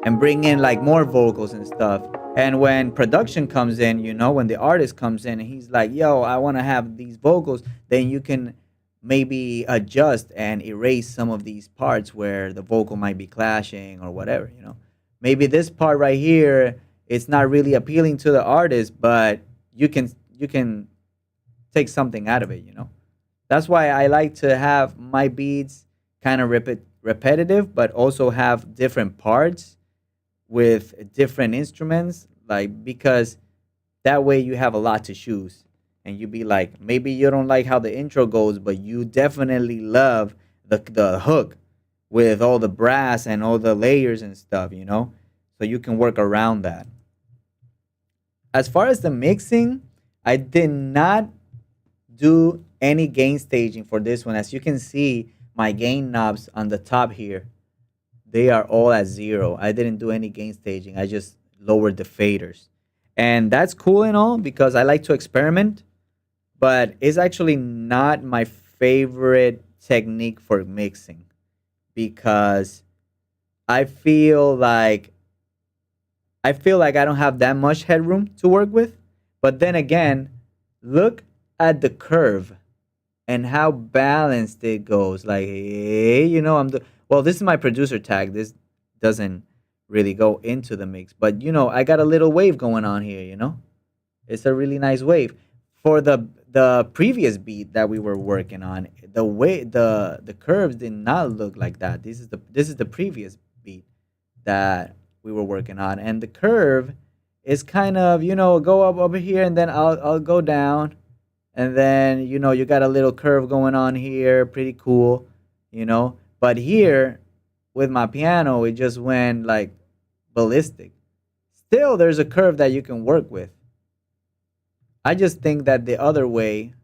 and bring in like more vocals and stuff. And when production comes in, you know, when the artist comes in and he's like, yo, I want to have these vocals, then you can maybe adjust and erase some of these parts where the vocal might be clashing or whatever, you know. Maybe this part right here, it's not really appealing to the artist, but you can take something out of it, you know. That's why I like to have my beats kind of repetitive, but also have different parts with different instruments, like, because that way you have a lot to choose, and you be like, maybe you don't like how the intro goes, but you definitely love the hook with all the brass and all the layers and stuff, you know, so you can work around that. As far as the mixing, I did not do any gain staging for this one. As you can see, my gain knobs on the top here, they are all at 0. I didn't do any gain staging. I just lowered the faders. And that's cool and all, because I like to experiment. but it's actually not my favorite technique for mixing because I feel like I don't have that much headroom to work with. But then again, look at the curve and how balanced it goes. Like, hey, well, this is my producer tag. This doesn't really go into the mix, but I got a little wave going on here. It's a really nice wave. For the previous beat that we were working on, the curves did not look like that. This is the previous beat that we were working on, and the curve is kind of go up over here, and then I'll go down, and then you got a little curve going on here, pretty cool, But here with my piano, it just went like ballistic. Still, there's a curve that you can work with. I just think that the other way,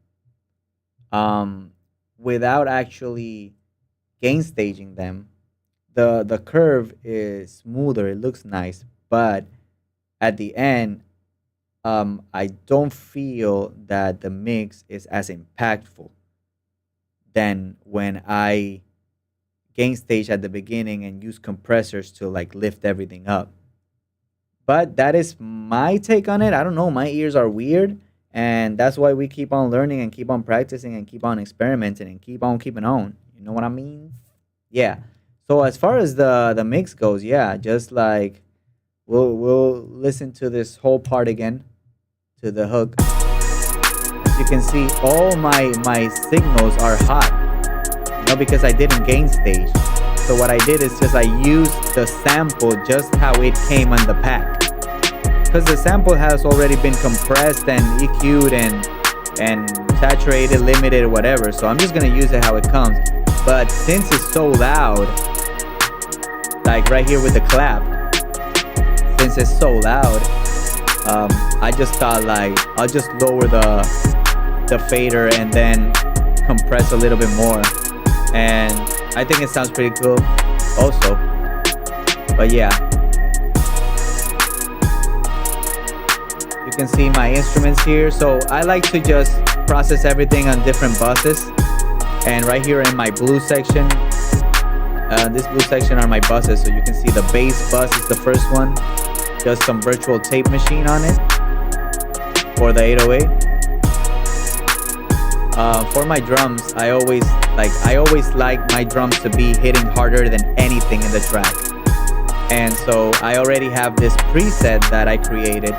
um, without actually gain staging them, the curve is smoother. It looks nice, but at the end, I don't feel that the mix is as impactful than when I gain stage at the beginning and use compressors to like lift everything up. But that is my take on it. I don't know. My ears are weird, and that's why we keep on learning and keep on practicing and keep on experimenting and keep on keeping on. You know what I mean? Yeah. So as far as the mix goes, yeah, just like we'll listen to this whole part again to the hook. As you can see, all my signals are hot, because I didn't gain stage. So what I did is just I used the sample just how it came on the pack, because the sample has already been compressed and EQ'd and saturated, limited, whatever. So I'm just gonna use it how it comes. But since it's so loud, like right here with the clap, since it's so loud, I just thought like I'll just lower the fader and then compress a little bit more, and I think it sounds pretty cool also. But yeah, you can see my instruments here. So I like to just process everything on different buses, and right here in my blue section, this blue section are my buses. So you can see the bass bus is the first one, just some virtual tape machine on it for the 808. For my drums, I always like my drums to be hitting harder than anything in the track. And so I already have this preset that I created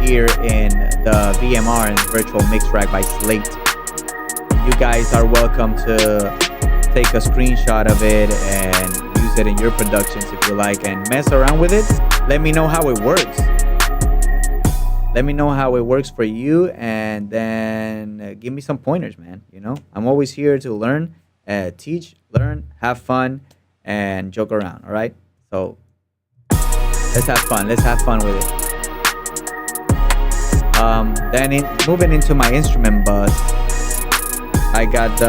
here in the VMR and Virtual Mix Rack by Slate. You guys are welcome to take a screenshot of it and use it in your productions if you like, and mess around with it. Let me know how it works. Let me know how it works for you, and then give me some pointers, man. I'm always here to learn, teach, learn, have fun, and joke around. All right, so let's have fun. Let's have fun with it. Then moving into my instrument bus, I got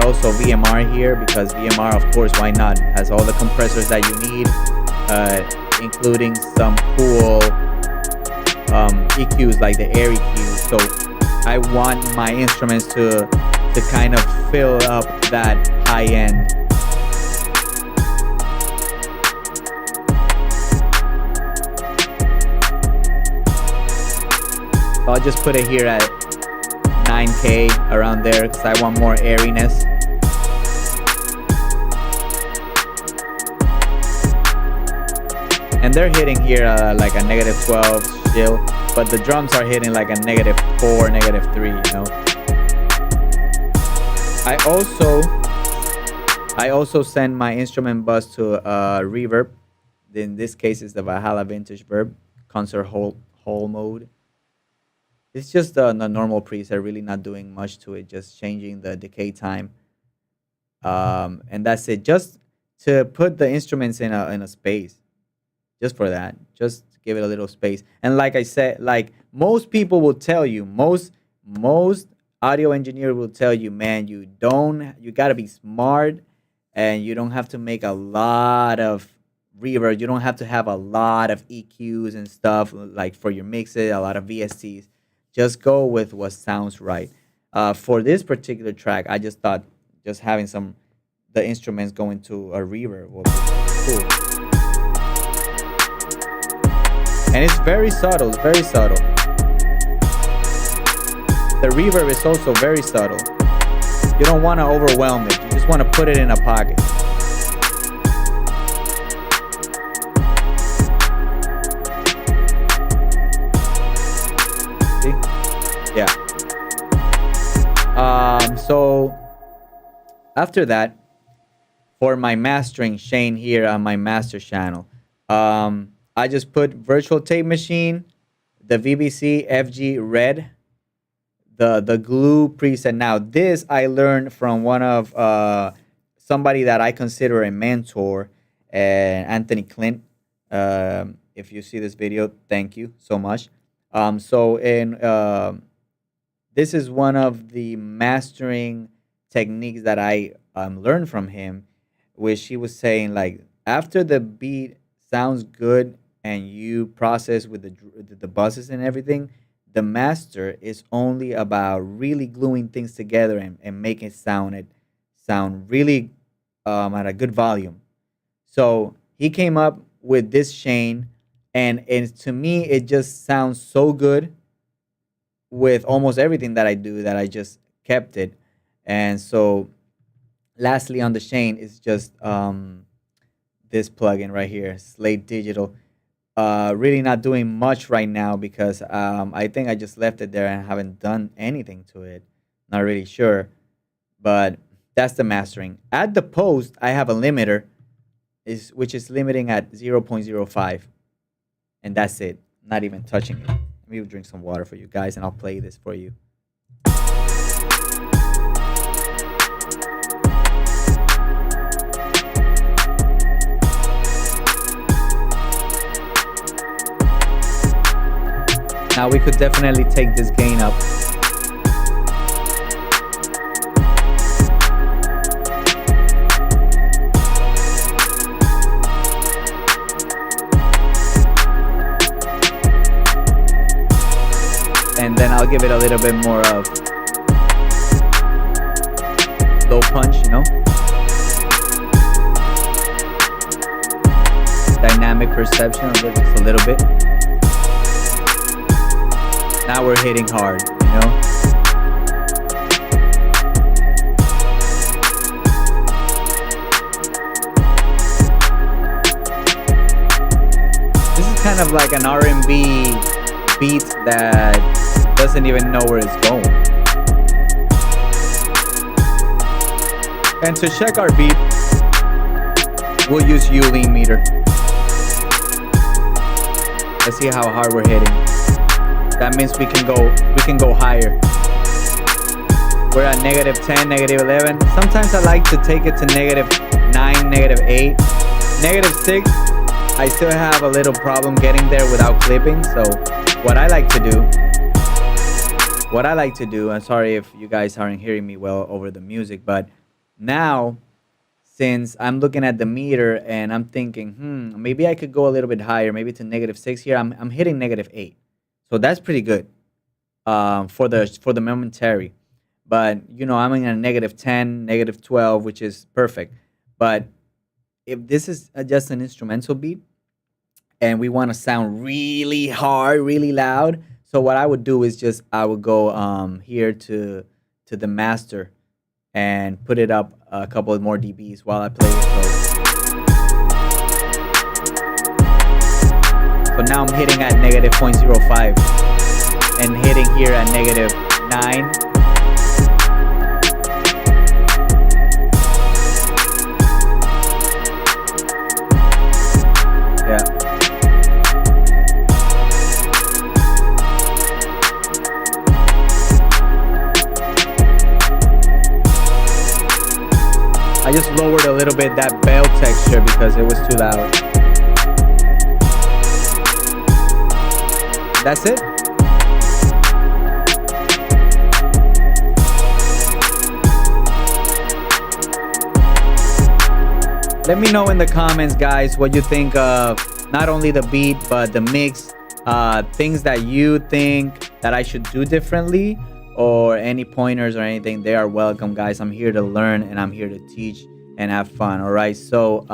also VMR here, because VMR, of course, why not? Has all the compressors that you need, including some cool EQs like the air EQs. So I want my instruments to kind of fill up that high end. So I'll just put it here at 9K, around there, because I want more airiness. And they're hitting here like a -12 still, but the drums are hitting like a -4, -3, I also send my instrument bus to reverb. In this case, it's the Valhalla Vintage Verb Concert Hall mode. It's just the normal preset, really not doing much to it, just changing the decay time. And that's it, just to put the instruments in a space. Just for that, just give it a little space. And like I said, like most people will tell you, most audio engineer will tell you, man, you gotta be smart, and you don't have to make a lot of reverb. You don't have to have a lot of EQs and stuff like for your mixes, a lot of VSTs. Just go with what sounds right. For this particular track, I just thought just having the instruments go into a reverb will be cool. And it's very subtle. It's very subtle. The reverb is also very subtle. You don't want to overwhelm it. You just want to put it in a pocket. See? Yeah. So after that, for my mastering, Shane here on my master channel, I just put virtual tape machine, the VBC FG Red, the glue preset. Now this I learned from one of somebody that I consider a mentor, Anthony Clint. If you see this video, thank you so much. This is one of the mastering techniques that I learned from him, which he was saying, like, after the beat sounds good and you process with the buzzes and everything, the master is only about really gluing things together and making it sound really at a good volume. So he came up with this Shane, and to me it just sounds so good with almost everything that I do that I just kept it. And so lastly on the Shane is just this plugin right here, Slate Digital. Really not doing much right now because I think I just left it there and haven't done anything to it. Not really sure, but that's the mastering. At the post, I have a limiter, which is limiting at 0.05, and that's it. Not even touching it. Let me drink some water for you guys, and I'll play this for you. Now we could definitely take this gain up. And then I'll give it a little bit more of low punch, you know? Dynamic perception, just a little bit. Now we're hitting hard, you know? This is kind of like an R&B beat that doesn't even know where it's going. And to check our beat, we'll use U-lean meter. Let's see how hard we're hitting. That means we can go higher. We're at -10, -11. Sometimes I like to take it to -9, -8, -6. I still have a little problem getting there without clipping. So what I like to do, I'm sorry if you guys aren't hearing me well over the music, but now since I'm looking at the meter and I'm thinking, maybe I could go a little bit higher, maybe to -6 here. I'm hitting -8. So that's pretty good for the momentary. But, you know, I'm in a -10, -12, which is perfect. But if this is just an instrumental beat and we want to sound really hard, really loud, so what I would do is I would go here to the master and put it up a couple of more dBs while I play it. So now I'm hitting at -0.05 and hitting here at -9. Yeah. I just lowered a little bit that bell texture because it was too loud. That's it. Let me know in the comments, guys, what you think of not only the beat but the mix, things that you think that I should do differently, or any pointers or anything, they are welcome, guys. I'm here to learn and I'm here to teach and have fun. All right. So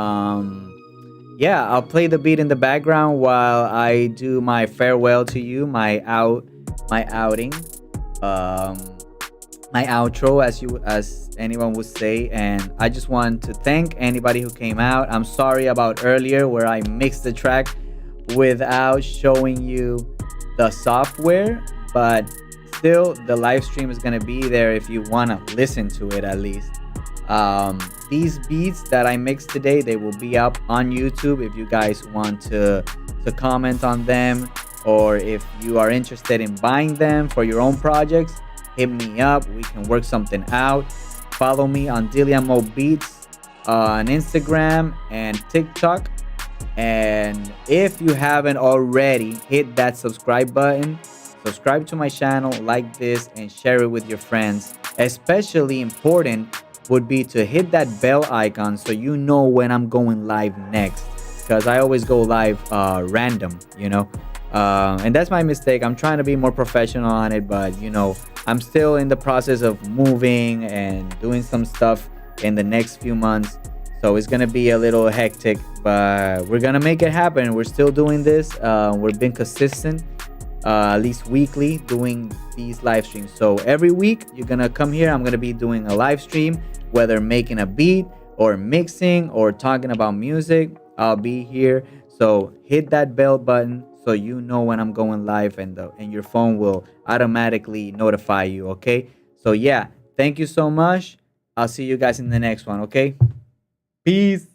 yeah, I'll play the beat in the background while I do my farewell to you, my outing, um, my outro, as anyone would say. And I just want to thank anybody who came out. I'm sorry about earlier where I mixed the track without showing you the software, but still the live stream is gonna be there if you wanna listen to it at least. um, these beats that I mixed today, they will be up on YouTube if you guys want to comment on them, or if you are interested in buying them for your own projects, hit me up. We can work something out. Follow me on Diliamo Beats on Instagram and TikTok. And if you haven't already, hit that subscribe button. Subscribe to my channel, like this, and share it with your friends. Especially important would be to hit that bell icon so you know when I'm going live next. Because I always go live random, you know. And that's my mistake. I'm trying to be more professional on it, but you know, I'm still in the process of moving and doing some stuff in the next few months. So it's gonna be a little hectic, but we're gonna make it happen. We're still doing this. We've been consistent, at least weekly, doing these live streams. So every week you're gonna come here. I'm gonna be doing a live stream, whether making a beat or mixing or talking about music. I'll be here. So hit that bell button so you know when I'm going live, and your phone will automatically notify you. Okay. So yeah, thank you so much. I'll see you guys in the next one. Okay. Peace.